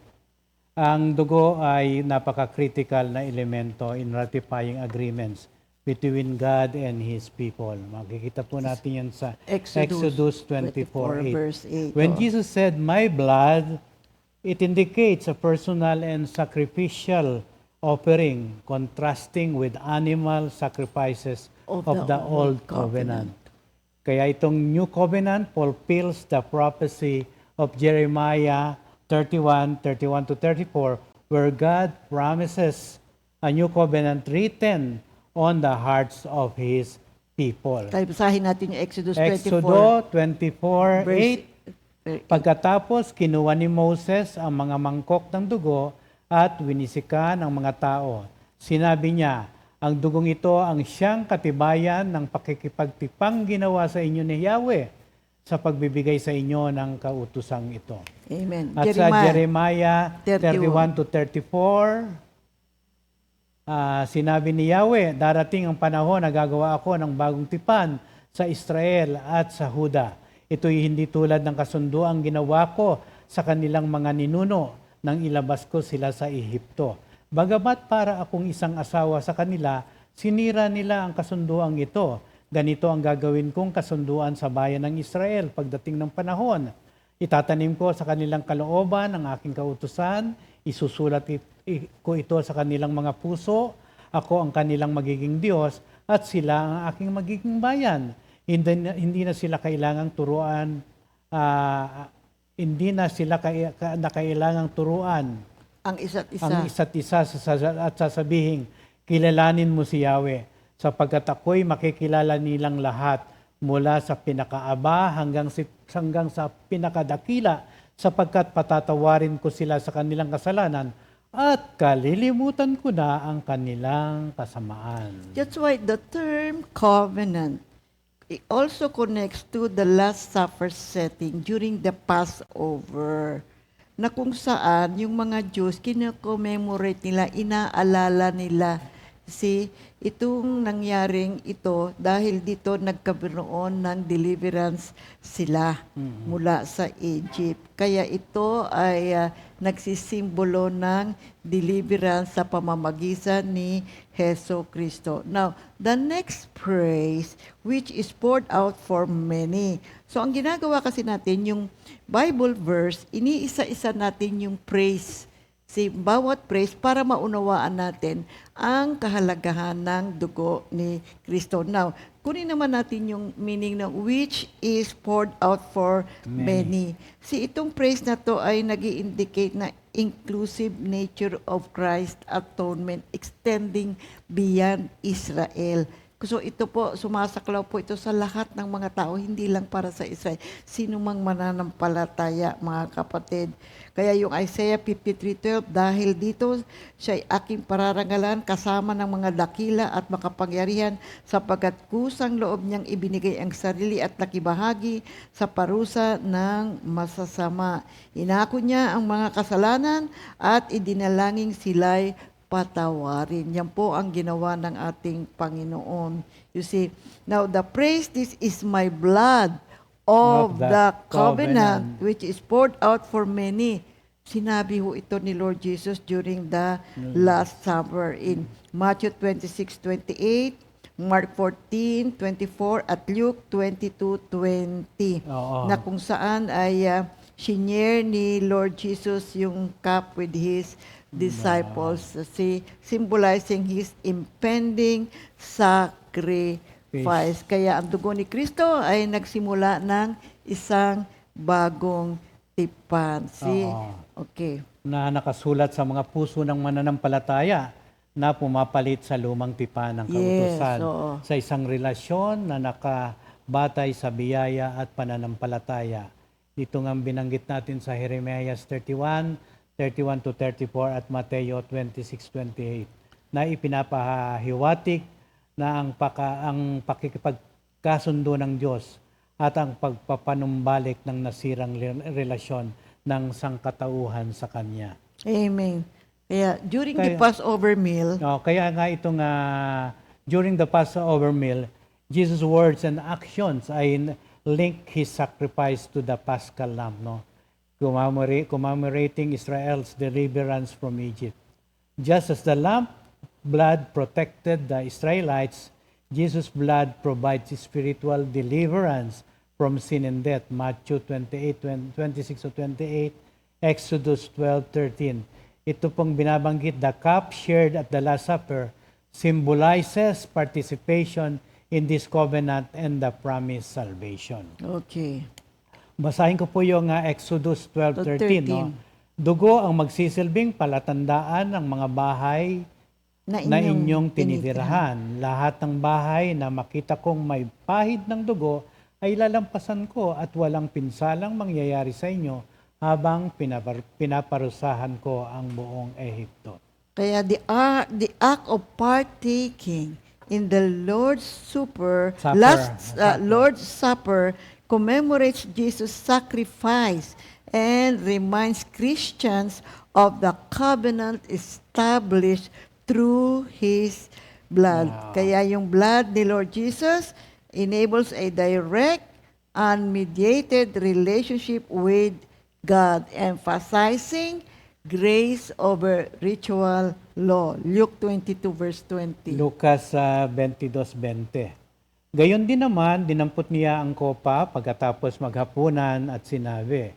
ang dugo ay napaka-critical na elemento in ratifying agreements between God and His people. Makikita po natin yan sa Exodus 24:8. verse 8. When Jesus said, "My blood," it indicates a personal and sacrificial offering, contrasting with animal sacrifices of the Old Covenant. Kaya itong New Covenant fulfills the prophecy of Jeremiah 31:31-34, where God promises a new covenant written on the hearts of His people. Tayo basahin natin yung Exodus 24. Exodus 24:8. Verse- Pagkatapos, kinuha ni Moses ang mga mangkok ng dugo at winisika ng mga tao. Sinabi niya, "Ang dugong ito ang siyang katibayan ng pakikipagtipang ginawa sa inyo ni Yahweh sa pagbibigay sa inyo ng kautusang ito." Amen. At sa Jeremiah 31-34, sinabi ni Yahweh, "Darating ang panahon na gagawa ako ng bagong tipan sa Israel at sa Huda. Ito'y hindi tulad ng kasunduang ginawa ko sa kanilang mga ninuno nang ilabas ko sila sa Ehipto. Bagamat para akong isang asawa sa kanila, sinira nila ang kasunduang ito. Ganito ang gagawin kong kasunduan sa bayan ng Israel pagdating ng panahon. Itatanim ko sa kanilang kalooban ang aking kautusan, isusulat ko ito sa kanilang mga puso, ako ang kanilang magiging Diyos, at sila ang aking magiging bayan. Hindi na sila kailangang turuan, kailangang turuan ang isa't isa. ang isa't isa at sasabihin, kilalanin mo si Yahweh, sapagkat ako'y makikilala nilang lahat mula sa pinakaaba hanggang sa pinakadakila, sapagkat patatawarin ko sila sa kanilang kasalanan at kalilimutan ko na ang kanilang kasamaan. That's why the term covenant, it also connects to the Last Supper setting during the Passover, na kung saan yung mga Jews, kino-commemorate nila, inaalala nila itong nangyaring ito dahil dito nagkaroon ng deliverance sila mula sa Egypt. Kaya ito ay nagsisimbolo ng deliverance sa pamamagitan ni Heso Kristo. Now, the next praise which is poured out for many. So, ang ginagawa kasi natin, yung Bible verse, iniisa-isa natin yung praise. Bawat praise para maunawaan natin ang kahalagahan ng dugo ni Kristo. Now, kunin naman natin yung meaning ng which is poured out for many. Itong praise na to ay nag-i-indicate na inclusive nature of Christ's atonement extending beyond Israel. So ito po, sumasaklaw po ito sa lahat ng mga tao, hindi lang para sa Israel. Sino mang mananampalataya, mga kapatid. Kaya yung Isaiah 53:12, dahil dito siya'y aking pararangalan kasama ng mga dakila at makapangyarihan sapagkat kusang loob niyang ibinigay ang sarili at nakibahagi sa parusa ng masasama. Inako niya ang mga kasalanan at idinalangin sila'y patawarin. Yan po ang ginawa ng ating Panginoon. You see, now the praise, this is my blood of the covenant which is poured out for many. Sinabi ho ito ni Lord Jesus during the Last Supper in Matthew 26:28, Mark 14:24 at Luke 22:20. Na kung saan ay shinare ni Lord Jesus yung cup with his disciples, symbolizing his impending sacrifice. Kaya ang dugo ni Kristo ay nagsimula ng isang bagong tipan. Okay. Na nakasulat sa mga puso ng mananampalataya na pumapalit sa lumang tipan ng kautusan sa isang relasyon na nakabatay sa biyaya at pananampalataya. Ito nga binanggit natin sa Jeremiah 31 to 34 at Mateo 26:28 na ipinapahiwatig na ang pakikipagkasundo ng Diyos at ang pagpapanumbalik ng nasirang relasyon ng sangkatauhan sa Kanya. Amen. Kaya during the Passover meal, kaya nga itong during the Passover meal, Jesus' words and actions ay link His sacrifice to the Paschal Lamb, commemorating Israel's deliverance from Egypt. Just as the lamb blood protected the Israelites, Jesus' blood provides spiritual deliverance from sin and death. Matthew 26:28, Exodus 12:13. Ito pong binabanggit, the cup shared at the Last Supper symbolizes participation in this covenant and the promised salvation. Okay. Basahin ko po yung Exodus 12:13. Dugo ang magsisilbing palatandaan ng mga bahay na inyong tinitirahan. Lahat ng bahay na makita kong may pahid ng dugo ay lalampasan ko at walang pinsalang mangyayari sa inyo habang pinaparusahan ko ang buong Ehipto. Kaya the act of partaking in the Lord's Supper, Lord's Supper commemorates Jesus' sacrifice and reminds Christians of the covenant established through His blood. Kaya yung blood ni Lord Jesus enables a direct, unmediated relationship with God, emphasizing grace over ritual law. Luke 22:20. Lucas 22:20. Gayon din naman, dinampot niya ang kopa pagkatapos maghapunan at sinabi,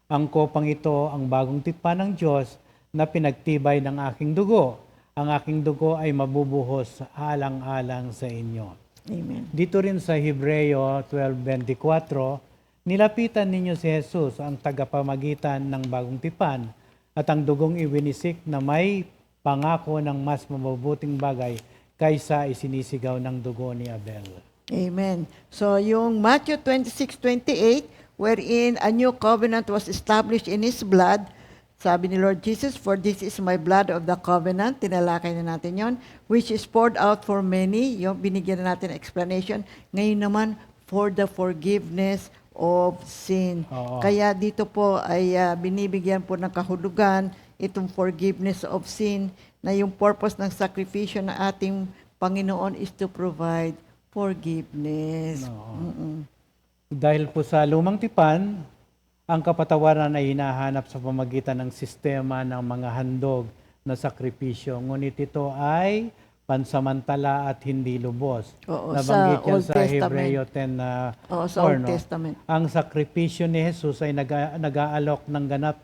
ang kopang ito ang bagong tipan ng Diyos na pinagtibay ng aking dugo. Ang aking dugo ay mabubuhos alang-alang sa inyo. Amen. Dito rin sa Hebreo 12:24, nilapitan ninyo si Jesus, ang tagapamagitan ng bagong tipan, at ang dugong iwinisik na may pangako ng mas mabubuting bagay kaysa isinisigaw ng dugo ni Abel. Amen. So yung Matthew 26:28, wherein a new covenant was established in His blood, sabi ni Lord Jesus, for this is my blood of the covenant, tinalakay na natin yon, which is poured out for many, yung binigyan na natin explanation. Ngayon naman, for the forgiveness of sin. Oo. Kaya dito po ay binibigyan po ng kahulugan itong forgiveness of sin, na yung purpose ng sakripisyo ng ating Panginoon is to provide forgiveness. Mm-mm. Dahil po sa lumang tipan, ang kapatawaran ay hinahanap sa pamagitan ng sistema ng mga handog na sakripisyo. Ngunit ito ay pansamantala at hindi lubos. Oo, Nabanggit sa yan Old sa Testament. Hebreo 10 na Oo, sa 4, Old no? Testament. Ang sakripisyo ni Jesus ay nag-aalok ng ganap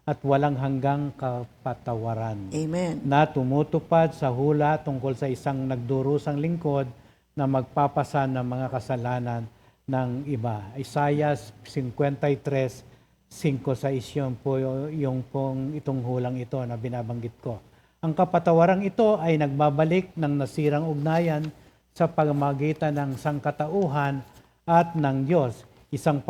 at walang hanggang kapatawaran Amen. na tumutupad sa hula tungkol sa isang nagdurusang lingkod na magpapasan ng mga kasalanan ng iba. Isaiah 53:5-6 yun po yung pong itong hulang ito na binabanggit ko. Ang kapatawarang ito ay nagbabalik ng nasirang ugnayan sa pamamagitan ng sangkatauhan at ng Diyos, isang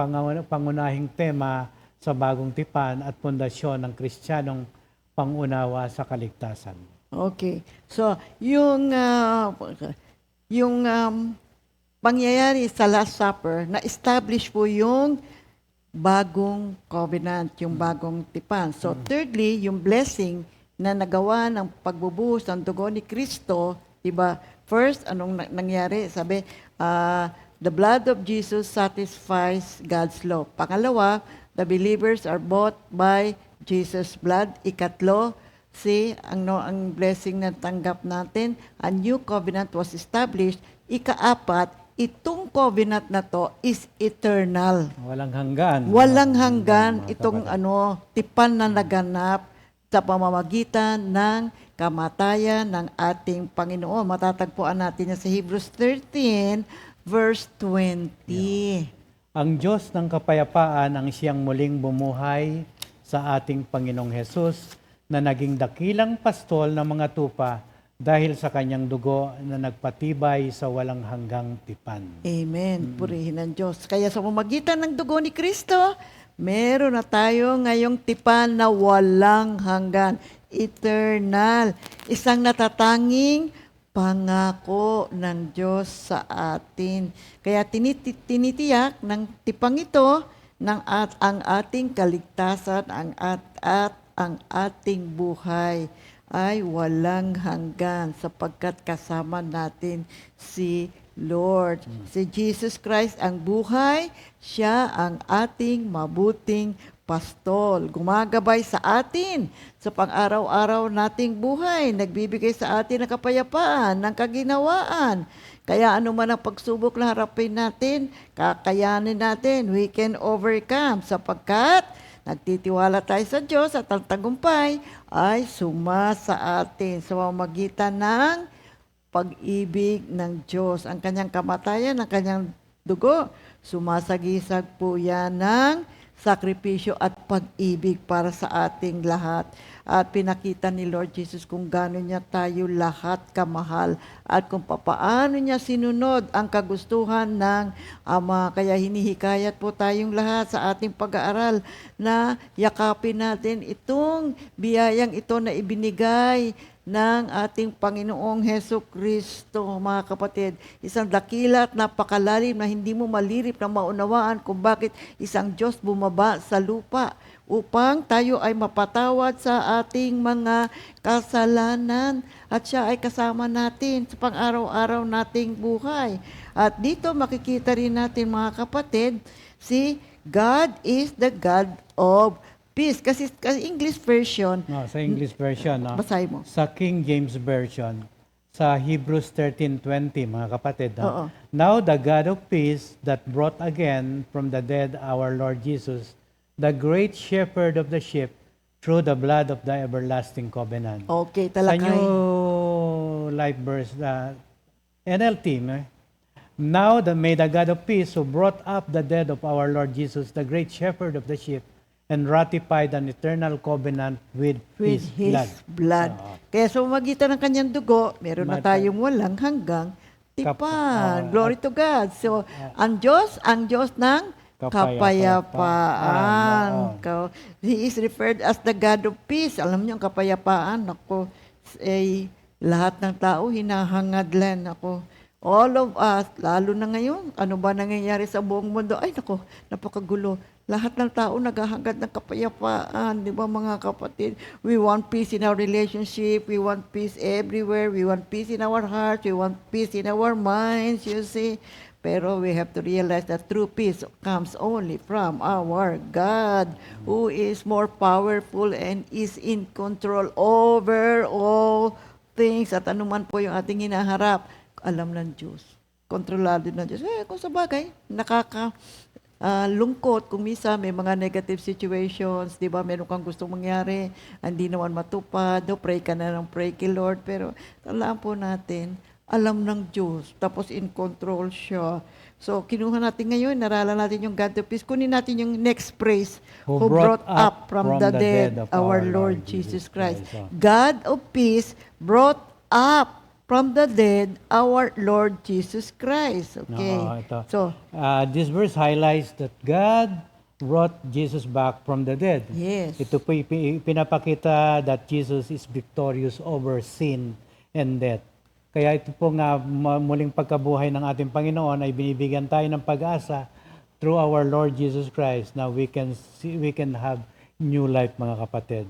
pangunahing tema sa bagong tipan at pundasyon ng Kristiyanong pangunawa sa kaligtasan. Okay. So, yung pangyayari sa Last Supper, na-establish po yung bagong covenant, yung bagong tipan. So, thirdly, yung blessing na nagawa ng pagbubuhos ng dugo ni Kristo, diba? First, anong nangyari? Sabi, the blood of Jesus satisfies God's law. Pangalawa, the believers are bought by Jesus' blood. Ikatlo, ang blessing na tanggap natin, a new covenant was established. Ikaapat, itong covenant na to is eternal. Walang hanggan. Walang hanggan Mga itong kapatid. tipan na naganap sa pamamagitan ng kamatayan ng ating Panginoon. Matatagpuan natin yan sa Hebrews 13 verse 20. Ang Diyos ng kapayapaan ang siyang muling bumuhay sa ating Panginoong Hesus na naging dakilang pastol ng mga tupa dahil sa kanyang dugo na nagpatibay sa walang hanggang tipan. Amen. Purihin ang Diyos. Kaya sa pamamagitan ng dugo ni Kristo, meron na tayo ngayong tipan na walang hanggan. Eternal. Isang natatanging pangako ng Diyos sa atin. Kaya tinitiyak ng tipang ito ang ating kaligtasan, ang ating buhay ay walang hanggan sapagkat kasama natin si Lord. Si Jesus Christ ang buhay, siya ang ating mabuting pastol. Gumagabay sa atin sa pang-araw-araw nating buhay. Nagbibigay sa atin ng kapayapaan, ng kaginawaan. Kaya ano man ang pagsubok na harapin natin, kakayanin natin, we can overcome sapagkat nagtitiwala tayo sa Diyos at ang tagumpay ay sumasa atin sa pamamagitan ng pag-ibig ng Diyos. Ang kanyang kamatayan, ang kanyang dugo, sumasagisag po yan ng sakripisyo at pag-ibig para sa ating lahat. At pinakita ni Lord Jesus kung gaano niya tayo lahat kamahal at kung papaano niya sinunod ang kagustuhan ng Ama. Kaya hinihikayat po tayong lahat sa ating pag-aaral na yakapin natin itong biyayang ito na ibinigay ng ating Panginoong Heso Kristo, mga kapatid. Isang dakila at napakalalim na hindi mo malirip na maunawaan kung bakit isang Diyos bumaba sa lupa upang tayo ay mapatawad sa ating mga kasalanan at siya ay kasama natin sa pang-araw-araw nating buhay. At dito makikita rin natin, mga kapatid, si God is the God of peace. Kasi English version, No, sa English version, no? basahin mo. Sa King James Version, sa Hebrews 13:20, mga kapatid. Oo. Now the God of peace that brought again from the dead our Lord Jesus, the great shepherd of the sheep, through the blood of the everlasting covenant. Okay, Sa talakay. New Life Verse, NLT, now may the God of peace who brought up the dead of our Lord Jesus, the great shepherd of the sheep, and ratified an eternal covenant with With His blood. Oo. Kaya sa pamamagitan ng kanyang dugo, meron na Mata- tayong walang hanggang tipan. Oo. Glory to God. So, ang Diyos ng kapayapaan. Oo. He is referred as the God of peace. Alam niyo, ang kapayapaan, ako, lahat ng tao hinahangad lang. Ako, All of us, lalo na ngayon, ano ba nangyayari sa buong mundo? Ay, nako, napakagulo. Lahat ng tao naghahangad ng kapayapaan, di ba mga kapatid? We want peace in our relationship, we want peace everywhere, we want peace in our hearts, we want peace in our minds, you see. Pero we have to realize that true peace comes only from our God, who is more powerful and is in control over all things. At anuman po yung ating hinaharap, alam ng Diyos. Kontrolado ng Diyos. Kung sa bagay, lungkot kung misa may mga negative situations, di ba? Meron kang gustong mangyari, hindi naman matupad, no? Pray ka na ng pray kay Lord. Pero alam po natin, alam ng Diyos, tapos in control siya. So, kinuha natin ngayon, naralan natin yung God of peace. Kunin natin yung next praise, who brought up from the dead of our Lord Jesus Christ. God of peace brought up from the dead our Lord Jesus Christ. Okay. Ito. So, This verse highlights that God brought Jesus back from the dead. yes. Ito po pinapakita that Jesus is victorious over sin and death. Kaya ito po nga muling pagkabuhay ng ating Panginoon ay binibigyan tayo ng pag-asa through our Lord Jesus Christ. Now we can have new life, mga kapatid.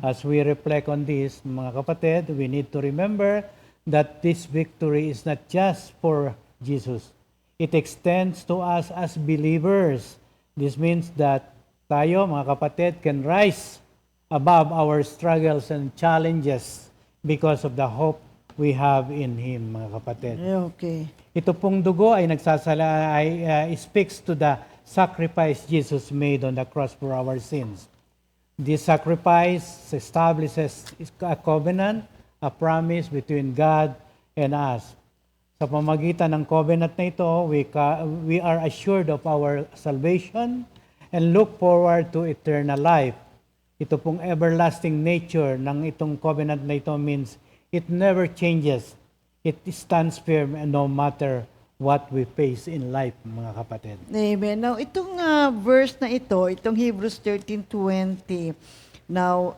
As we reflect on this, mga kapatid, we need to remember that this victory is not just for Jesus. It extends to us as believers. This means that tayo, mga kapatid, can rise above our struggles and challenges because of the hope we have in Him, mga kapatid. Okay. Ito pong dugo ay speaks to the sacrifice Jesus made on the cross for our sins. This sacrifice establishes a covenant, a promise between God and us. Sa pamagitan ng covenant na ito, we are assured of our salvation and look forward to eternal life. Ito pong everlasting nature ng itong covenant na ito means it never changes. It stands firm no matter what we face in life, mga kapatid. Amen. Now, itong verse na ito, itong Hebrews 13:20, now,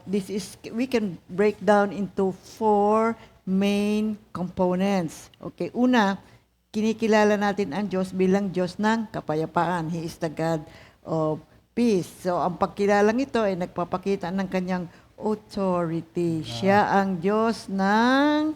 we can break down into 4 main components. Okay, una, kinikilala natin ang Diyos bilang Diyos ng kapayapaan. He is the God of peace. So, ang pagkilalang ito ay nagpapakita ng kanyang authority. Siya ang Diyos ng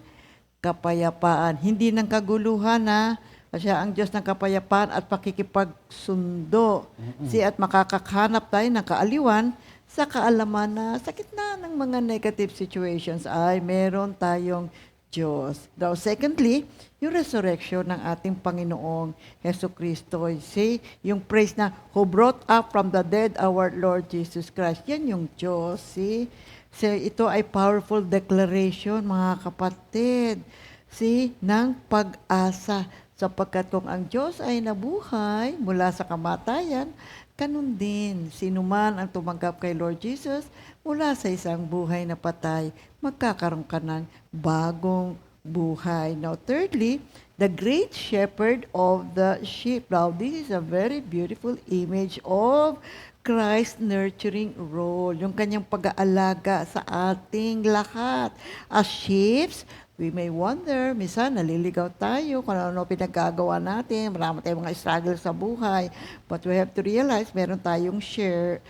kapayapaan. Hindi ng kaguluhan na siya ang Diyos ng kapayapaan at pakikipagsundo. At makakakhanap tayo ng kaaliwan sa kaalaman na sa gitna ng mga negative situations ay meron tayong Diyos. Now, secondly, yung resurrection ng ating Panginoong Heso Kristo. See, yung praise na, who brought up from the dead our Lord Jesus Christ. Yan yung Diyos. See? So, ito ay powerful declaration, mga kapatid. See, ng pag-asa. Sapagkat kung ang Diyos ay nabuhay mula sa kamatayan, ganun din, sinuman ang tumanggap kay Lord Jesus mula sa isang buhay na patay, magkakaroon ka ng bagong buhay. Now, thirdly, the great shepherd of the sheep. Now, this is a very beautiful image of Christ's nurturing role, yung kanyang pag-aalaga sa ating lahat. As sheep, we may wonder, minsan naliligaw tayo kung ano pinagagawa natin, marami tayong mga struggle sa buhay. But we have to realize, meron tayong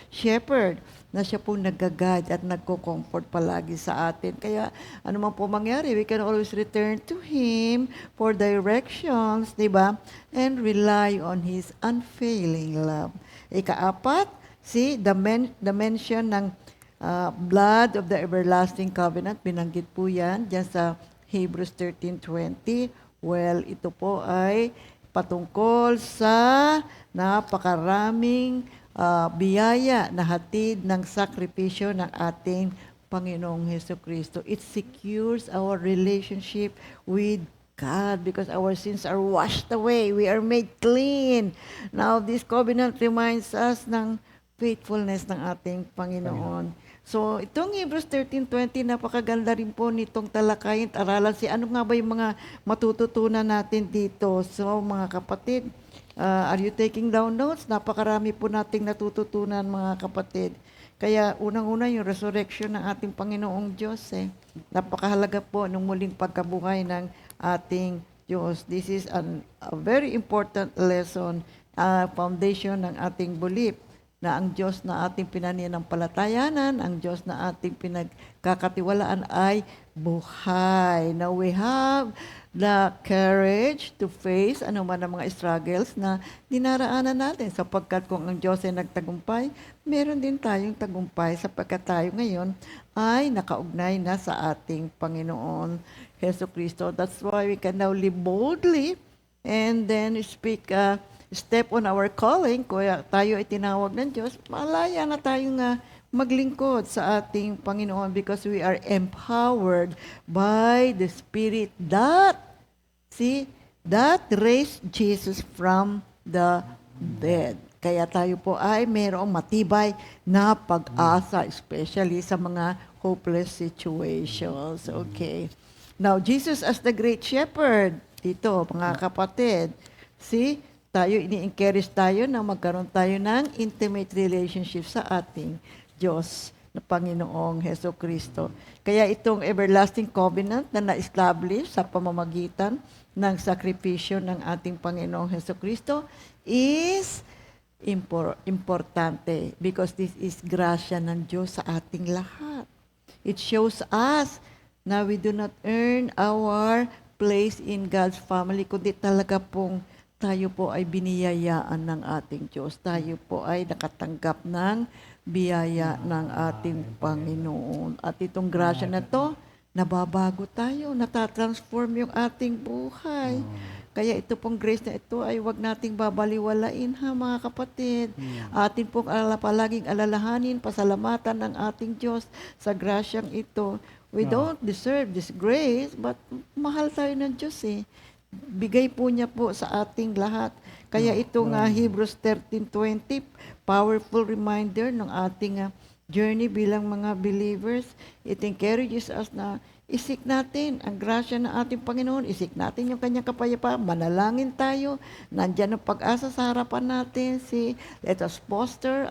shepherd na siya po nag-guide at nagko-comfort palagi sa atin. Kaya ano man po mangyari, we can always return to Him for directions, di ba? And rely on His unfailing love. Ikaapat, see, the mention ng blood of the everlasting covenant, binanggit po yan dyan sa Hebrews 13:20. Well, ito po ay patungkol sa napakaraming biyaya na hatid ng sakripisyo ng ating Panginoong Heso Kristo. It secures our relationship with God because our sins are washed away. We are made clean. Now, this covenant reminds us ng faithfulness ng ating Panginoon. So, itong Hebrews 13:20, napakaganda rin po nitong talakayin at aralan. Ano nga ba yung mga matututunan natin dito? So, mga kapatid, are you taking down notes? Napakarami po nating natututunan, mga kapatid. Kaya unang-una yung resurrection ng ating Panginoong Diyos. Napakahalaga po nung muling pagkabuhay ng ating Diyos. This is a very important lesson, foundation ng ating belief na ang Diyos na ating pinananampalatayanan, ang Diyos na ating pinagkakatiwalaan ay buhay. Now we have the courage to face anuman ang mga struggles na dinaraanan natin sapagkat kung ang Diyos ay nagtagumpay, meron din tayong tagumpay sapagkat tayo ngayon ay nakaugnay na sa ating Panginoon Heso Kristo. That's why we can now live boldly and then speak step on our calling. Kaya tayo ay tinawag ng Diyos, malaya na tayong maglingkod sa ating Panginoon because we are empowered by the Spirit that raised Jesus from the dead. Kaya tayo po ay mayroong matibay na pag-asa, especially sa mga hopeless situations. Okay. Now, Jesus as the great shepherd, dito, mga kapatid, tayo, ini-encourage tayo na magkaroon tayo ng intimate relationship sa ating Diyos na Panginoong Heso Kristo. Kaya itong everlasting covenant na na-establish sa pamamagitan ng sakripisyo ng ating Panginoong Heso Kristo is importante because this is grasya ng Diyos sa ating lahat. It shows us na we do not earn our place in God's family, kundi talaga pong tayo po ay biniyayaan ng ating Diyos. Tayo po ay nakatanggap ng biyaya ng ating Panginoon. At itong grasya na to, nababago tayo, natatransform yung ating buhay. Kaya ito pong grace na ito ay wag nating babaliwalain ha mga kapatid. Atin pong palaging alalahanin, pasalamatan ng ating Diyos sa grasyang ito. We don't deserve this grace, but mahal tayo ng Diyos eh. Bigay po niya po sa ating lahat. Kaya itong Hebrews 13:20, powerful reminder ng ating journey bilang mga believers. It encourages us na isik natin ang grasya ng ating Panginoon, isik natin yung kanyang kapayapaan, manalangin tayo, nandyan ang pag-asa sa harapan natin, let us foster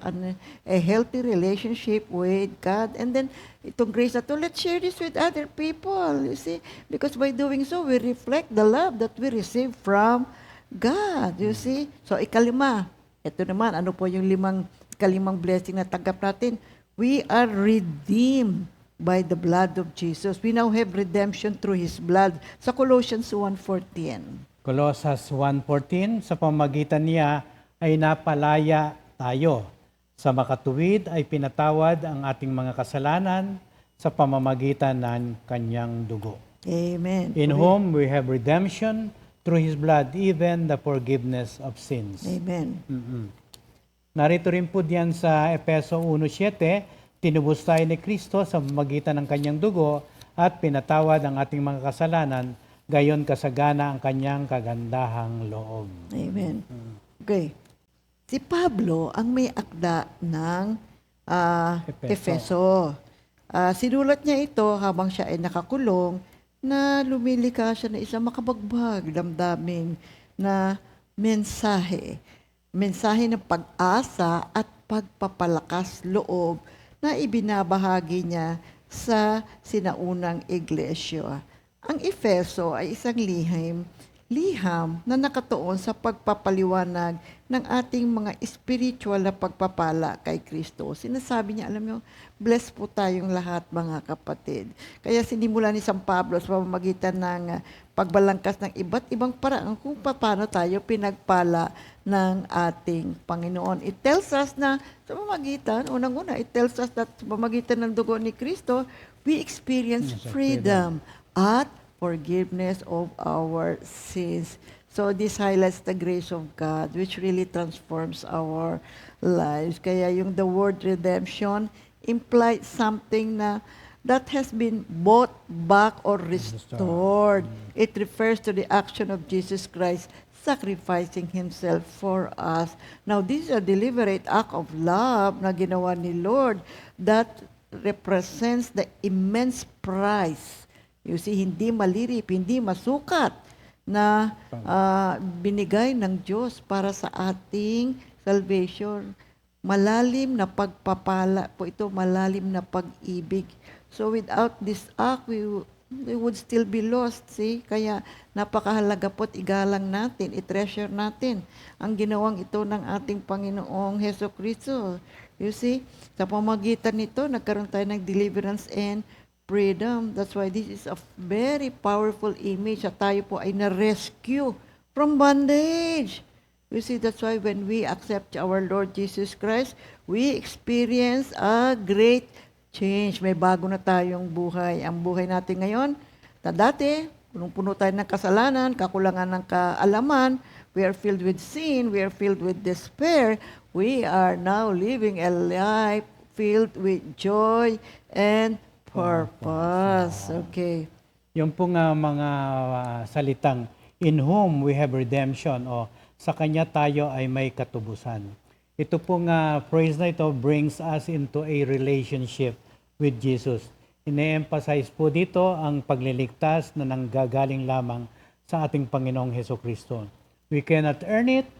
a healthy relationship with God. And then, itong grace na to, let's share this with other people, you see, because by doing so, we reflect the love that we receive from God, you see. So, ikalima, ito naman, ano po yung ikalimang blessing na tanggap natin? We are redeemed by the blood of Jesus. We now have redemption through His blood. Sa Colossians 1:14. Colossus 1:14, sa pamamagitan niya ay napalaya tayo. Sa makatuwid ay pinatawad ang ating mga kasalanan sa pamamagitan ng kanyang dugo. Amen. In whom we have redemption through His blood, even the forgiveness of sins. Amen. Narito rin po diyan sa Efeso 1:7, tinubos tayo ni Kristo sa pamamagitan ng kanyang dugo at pinatawad ang ating mga kasalanan, gayon kasagana ang kanyang kagandahang loob. Amen. Okay. Si Pablo ang may akda ng Efeso. Sinulat niya ito habang siya ay nakakulong na lumilika siya na isang makabagbag damdamin na mensahe. Mensahe ng pag-asa at pagpapalakas loob na ibinabahagi niya sa sinaunang iglesia. Ang Efeso ay isang liham na nakatuon sa pagpapaliwanag ng ating mga spiritual na pagpapala kay Kristo. Sinasabi niya, alam niyo, blessed po tayong lahat mga kapatid. Kaya sinimula ni San Pablo sa pamamagitan ng pagbalangkas ng iba't ibang paraan kung paano tayo pinagpala ng ating Panginoon. It tells us na sa pamamagitan, unang-una, it tells us that sa pamamagitan ng dugo ni Kristo, we experience freedom at forgiveness of our sins. So this highlights the grace of God which really transforms our lives. Kaya yung the word redemption implies something that has been bought back or restored. It refers to the action of Jesus Christ sacrificing Himself for us. Now, this is a deliberate act of love na ginawa ni Lord that represents the immense price. You see, hindi malirip, hindi masukat na binigay ng Diyos para sa ating salvation. Malalim na pagpapala po ito, malalim na pag-ibig. So without this act, they would still be lost. See? Kaya napakahalaga po't igalang natin, i-treasure natin ang ginawang ito ng ating Panginoong Heso Kristo. You see? Sa pamagitan nito, nagkaroon tayo ng deliverance and freedom. That's why this is a very powerful image at tayo po ay na-rescue from bondage. You see, that's why when we accept our Lord Jesus Christ, we experience a great change. May bago na tayong buhay. Ang buhay natin ngayon, na dati, punong-puno tayo ng kasalanan, kakulangan ng kaalaman, we are filled with sin, we are filled with despair. We are now living a life filled with joy and purpose. Okay. Yung pong mga salitang, in whom we have redemption, o sa Kanya tayo ay may katubusan. Ito pong phrase na ito brings us into a relationship with Jesus. Ine-emphasize po dito ang pagliligtas na nanggagaling lamang sa ating Panginoong Hesukristo. We cannot earn it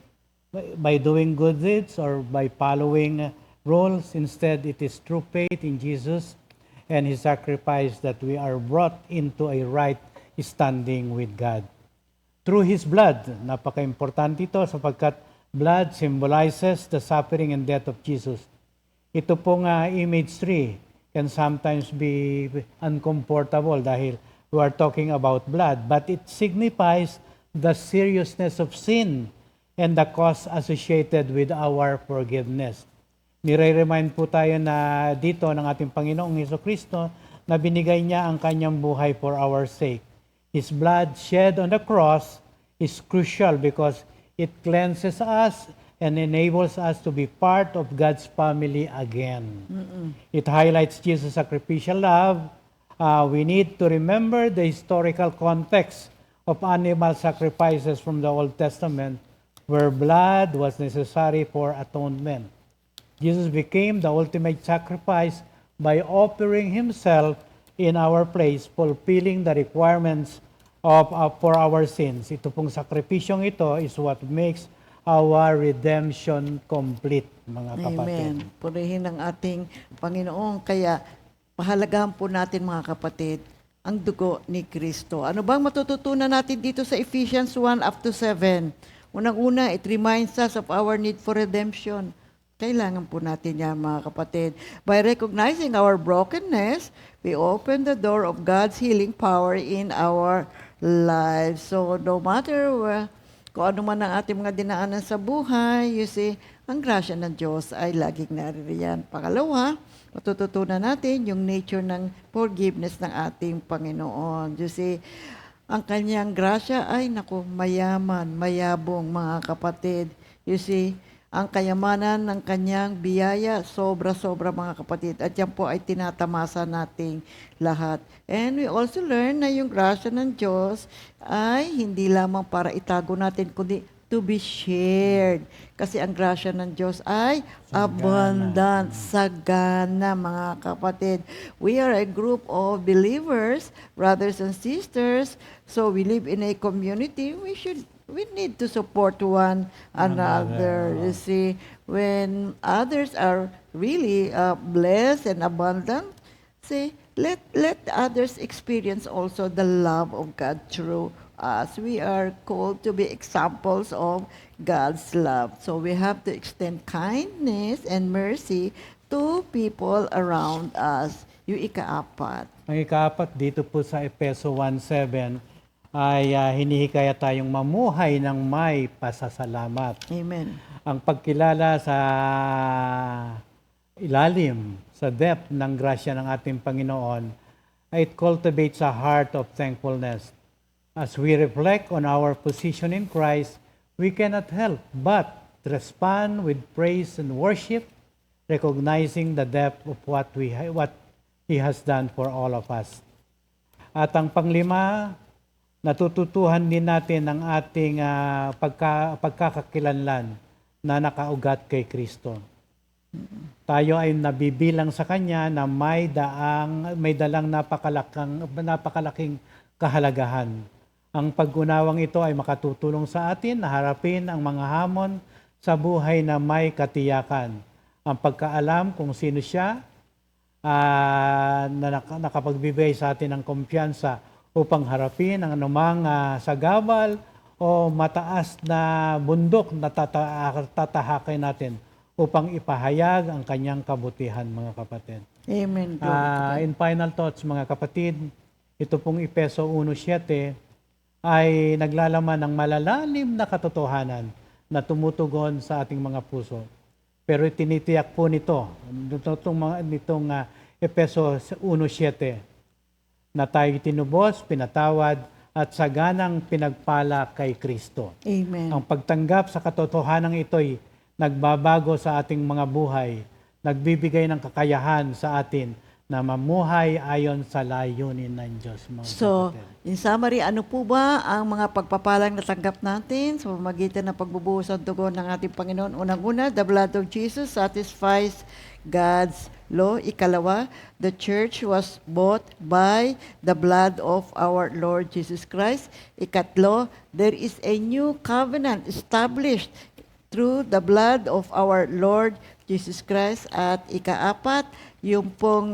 by doing good deeds or by following rules. Instead, it is through faith in Jesus and His sacrifice that we are brought into a right standing with God. Through His blood, napaka-importante ito sapagkat blood symbolizes the suffering and death of Jesus. Ito pong image 3 can sometimes be uncomfortable dahil we are talking about blood, but it signifies the seriousness of sin and the cost associated with our forgiveness. Nire-remind po tayo na dito ng ating Panginoong Hesukristo na binigay niya ang kanyang buhay for our sake. His blood shed on the cross is crucial because it cleanses us and enables us to be part of God's family again. It highlights Jesus' sacrificial love. We need to remember the historical context of animal sacrifices from the Old Testament where blood was necessary for atonement. Jesus became the ultimate sacrifice by offering Himself in our place, fulfilling the requirements for our sins. Ito pong sakripisyong ito is what makes our redemption complete, mga kapatid. Amen. Purihin ang ating Panginoon. Kaya, pahalagahan po natin, mga kapatid, ang dugo ni Kristo. Ano bang matututunan natin dito sa Ephesians 1 up to 7? Unang-una, it reminds us of our need for redemption. Kailangan po natin yan, mga kapatid. By recognizing our brokenness, we open the door of God's healing power in our lives. So, no matter kung ano man ang ating mga dinaanan sa buhay, you see, ang grasya ng Diyos ay laging naririyan. Pangalawa, matututunan natin yung nature ng forgiveness ng ating Panginoon. You see, ang kanyang grasya ay, mayaman, mayabong, mga kapatid. You see, ang kayamanan ng kanyang biyaya, sobra-sobra, mga kapatid. At yan po ay tinatamasa nating lahat. And we also learn na yung grasya ng Diyos ay hindi lamang para itago natin, kundi to be shared. Kasi ang grasya ng Diyos ay abundant, sagana, mga kapatid. We are a group of believers, brothers and sisters, so we live in a community. We need to support one another. You see, when others are really blessed and abundant, see, let others experience also the love of God through us. We are called to be examples of God's love. So we have to extend kindness and mercy to people around us. Yung ika-apat. Ang ika-apat dito po sa Efeso 1:7 ay hinihikaya tayong mamuhay ng may pasasalamat. Amen. Ang pagkilala sa ilalim, sa depth ng grasya ng ating Panginoon, it cultivates a heart of thankfulness. As we reflect on our position in Christ, we cannot help but respond with praise and worship, recognizing the depth of what He has done for all of us. At ang panglima, natututuhan din natin ang ating pagkakakilanlan na nakaugat kay Kristo. Tayo ay nabibilang sa Kanya na may dalang napakalaking kahalagahan. Ang pag-unawang ito ay makatutulong sa atin na harapin ang mga hamon sa buhay na may katiyakan. Ang pagkaalam kung sino siya nakapagbibigay sa atin ng kumpiyansa upang harapin ang anumang sagabal o mataas na bundok na tatahakin natin upang ipahayag ang kanyang kabutihan, mga kapatid. Amen. Glory to God. In final thoughts, mga kapatid, ito pong Efeso 1:7 ay naglalaman ng malalalim na katotohanan na tumutugon sa ating mga puso. Pero tinitiyak po nitong Efeso 1:7 na tayo tinubos, pinatawad, at saganang pinagpala kay Kristo. Amen. Ang pagtanggap sa katotohanan ito'y nagbabago sa ating mga buhay, nagbibigay ng kakayahan sa atin na mamuhay ayon sa layunin ng Diyos, mga So, kapatid. in summary, ano po ba ang mga pagpapalang natanggap natin sa pamamagitan ng pagbubuhos ng dugo ng ating Panginoon? Unang-una, the blood of Jesus satisfies God's law. Ikalawa, the church was bought by the blood of our Lord Jesus Christ. Ikatlo, there is a new covenant established through the blood of our Lord Jesus Christ. At ikaapat, yung pong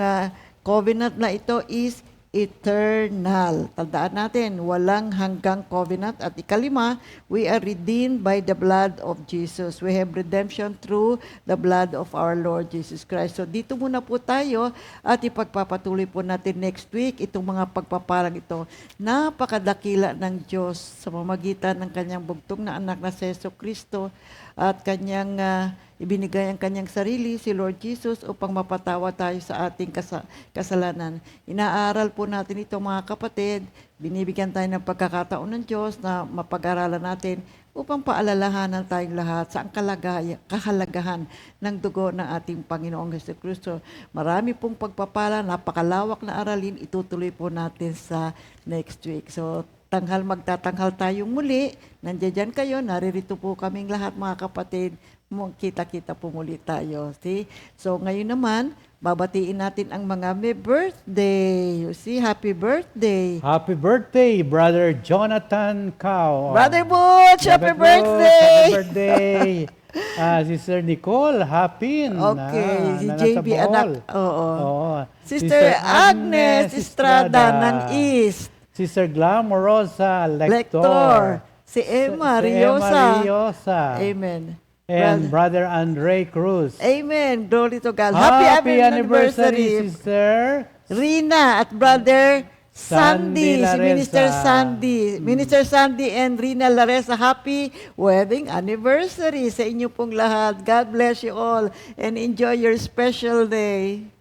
covenant na ito is eternal. Tandaan natin, walang hanggang covenant. At ikalima, we are redeemed by the blood of Jesus. We have redemption through the blood of our Lord Jesus Christ. So dito muna po tayo at ipagpapatuloy po natin next week itong mga pagpapalang ito. Napakadakila ng Diyos sa pamamagitan ng kanyang bugtong na anak na si Jesucristo at kanyang ibinigay ang kanyang sarili, si Lord Jesus, upang mapatawa tayo sa ating kasalanan. Inaaral po natin ito, mga kapatid. Binibigyan tayo ng pagkakataon ng Diyos na mapag-aralan natin upang paalalahanan tayong lahat sa ang kahalagahan ng dugo ng ating Panginoong Jesucristo. Marami pong pagpapala, napakalawak na aralin, itutuloy po natin sa next week. So, magtatanghal tayong muli. Nandiyan kayo, naririto po kaming lahat, mga kapatid. Kita-kita po muli tayo. See? So ngayon naman, babatiin natin ang mga may birthday. You see, happy birthday. Happy birthday, Brother Jonathan Cao. Brother Butch, happy Brother Butch, birthday! Happy birthday! Sister Nicole, happy. Okay, si na JB nasa anak. Bohol. Oo. Oo. Sister Agnes Estrada ng East. Sister Glamorosa Lector. Lector. Si Emma Si Riosa. Emma Riosa. Amen. And Brother Andre Cruz. Amen. Glory to God. Happy anniversary, Sister Rina at Brother Sandy, si Laresa. Minister Sandy. Minister Sandy and Rina Laresa, happy wedding anniversary sa inyo pong lahat. God bless you all and enjoy your special day.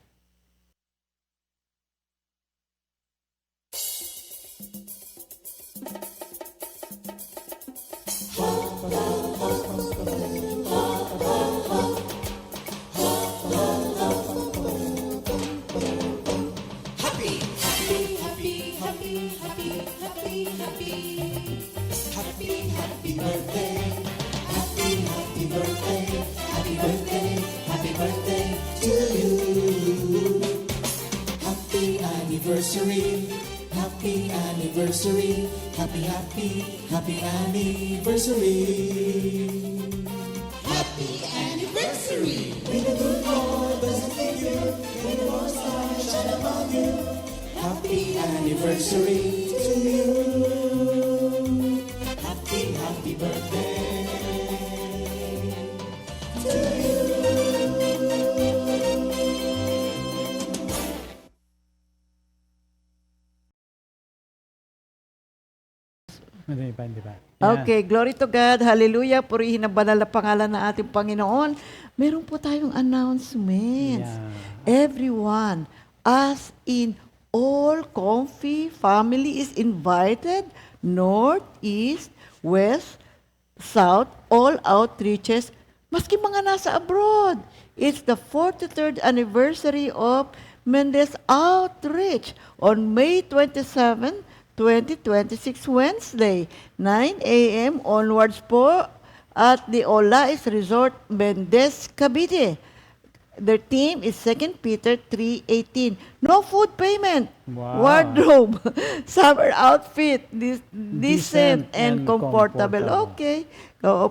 Happy anniversary, happy, happy, happy anniversary. Happy anniversary. May the good Lord bless and keep you, may the Lord's light shine upon you. Happy anniversary to you. Happy, happy birthday to you. Hindi ba? Yan. Okay, glory to God. Hallelujah. Purihin ang banal na pangalan ng ating Panginoon. Meron po tayong announcements. Yeah. Everyone, as in all Comfy family is invited, north, east, west, south, all outreaches, maski mga nasa abroad. It's the 43rd anniversary of Mendez Outreach on May 27, 2026, Wednesday, 9 a.m. onwards po at the Olais Resort, Mendez, Cavite. Their theme is 2 Peter 3:18. No food payment. Wow. Wardrobe. Summer outfit. Decent and comfortable. comfortable. Okay.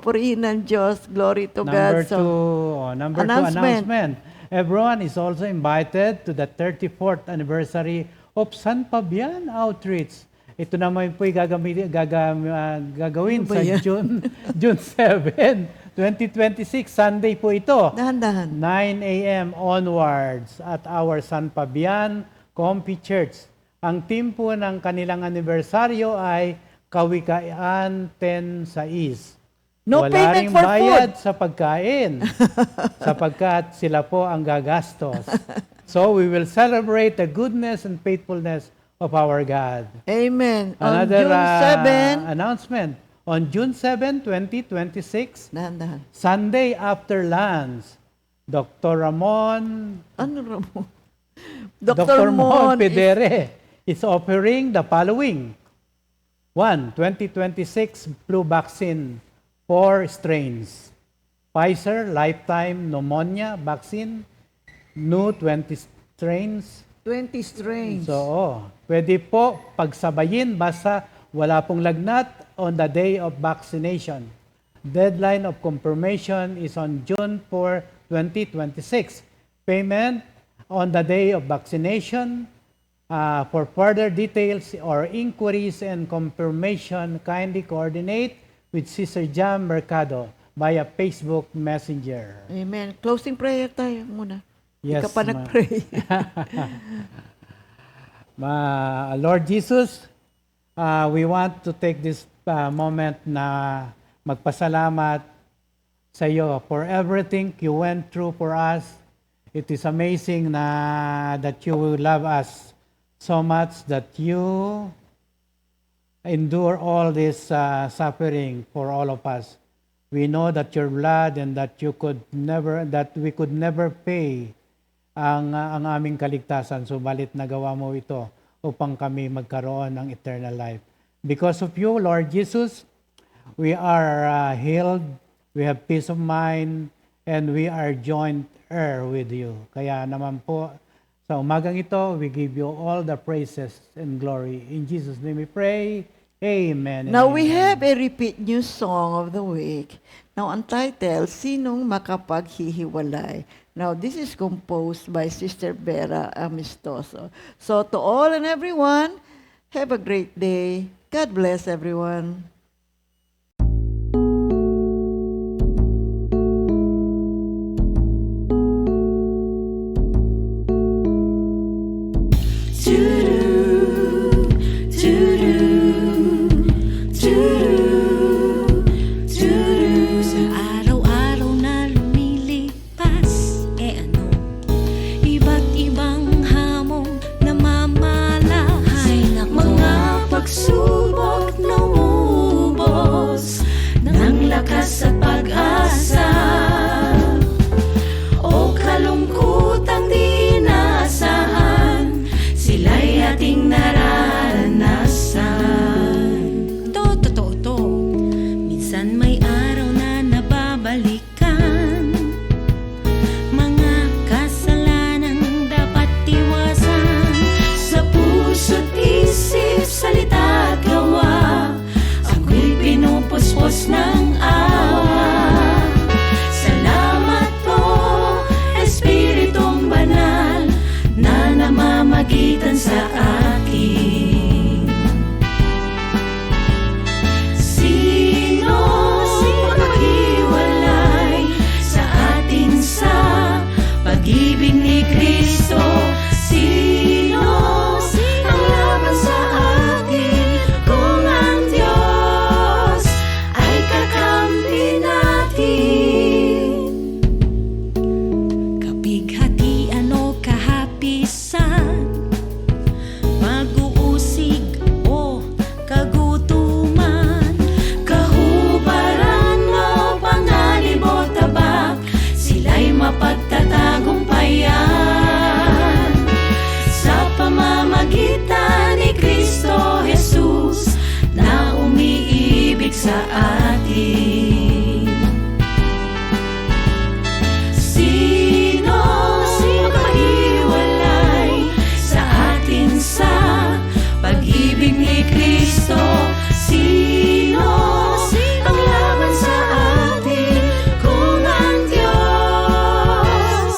Purihin ng Diyos. Glory to Number God. two, number two announcement. Everyone is also invited to the 34th anniversary of San Fabian Outreach. Ito naman po gagawin Ano ba sa yan? June 7, 2026. Sunday po ito. Dahan-dahan. 9 a.m. onwards at our San Fabian Comfy Church. Ang team po ng kanilang anibersaryo ay Kawikaan 10:6. No Wala payment ring for bayad food. sa pagkain sapagkat sila po ang gagastos. So we will celebrate the goodness and faithfulness of our God. Amen. On Another June 7, announcement. On June 7, 2026, dahan-dahan. Sunday after lunch, Dr. Ramon Ano Ramon? Dr. Mon Pedere is offering the following. 1. 2026 flu vaccine, 4 strains. Pfizer lifetime pneumonia vaccine, new 20 strains. 20 strains. So, pwede po pagsabayin basta wala pong lagnat on the day of vaccination. Deadline of confirmation is on June 4, 2026. Payment on the day of vaccination. For further details or inquiries and confirmation, kindly coordinate with Sister Jam Mercado via Facebook Messenger. Amen. Closing prayer tayo muna. Yes, Di ka pa ma. nag-pray. Lord Jesus, we want to take this moment na magpasalamat sa iyo for everything you went through for us. It is amazing that you love us so much that you endure all this suffering for all of us. We know that your blood and that we could never pay ang aming kaligtasan, subalit nagawa mo ito upang kami magkaroon ng eternal life. Because of you, Lord Jesus, we are healed, we have peace of mind, and we are joint heir with you. Kaya naman po, sa umagang ito, we give you all the praises and glory. In Jesus' name we pray. Amen. and Now we amen. have a repeat new song of the week. Now untitled, Sinong Makapaghihiwalay? Now this is composed by Sister Vera Amistoso. So to all and everyone, have a great day. God bless everyone. Sa araw-araw na lumilipas, ano, iba't ibang hamon namamalas. Mga pagsubok na umubos ng lakas at pag-asa, o kalungkutang di inaasahan, sila'y ating nararanasan. Totoo to. Minsan may araw na nababalikan, mga kasalanang dapat iwasan. Sa puso't isip, salita at gawa, ako'y pinupuspos ng awa. Salamat po, Espiritong Banal, na namamagitan sa akin. Sino maghiwalay sa atin sa pag-ibig ni Kristo? Sino ang laban sa atin kung ang Diyos ay kakampi natin? Kapighatian o kahapisan, pag-uusig o kagutuman, kahubaran o panganib o tabak, sila'y mapagtatagumpayan. Sa pamamagitan ni Kristo Jesus na umiibig sa atin. Sino maghiwalay sa atin sa pag-ibig ni Kristo? Sino ang laban sa atin kung ang Diyos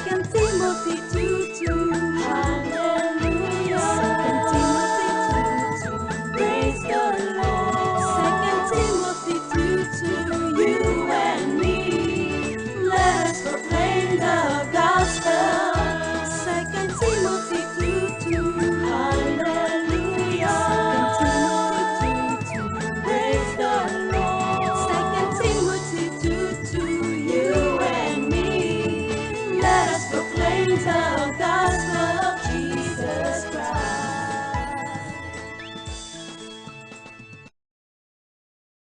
2 Timothy 2.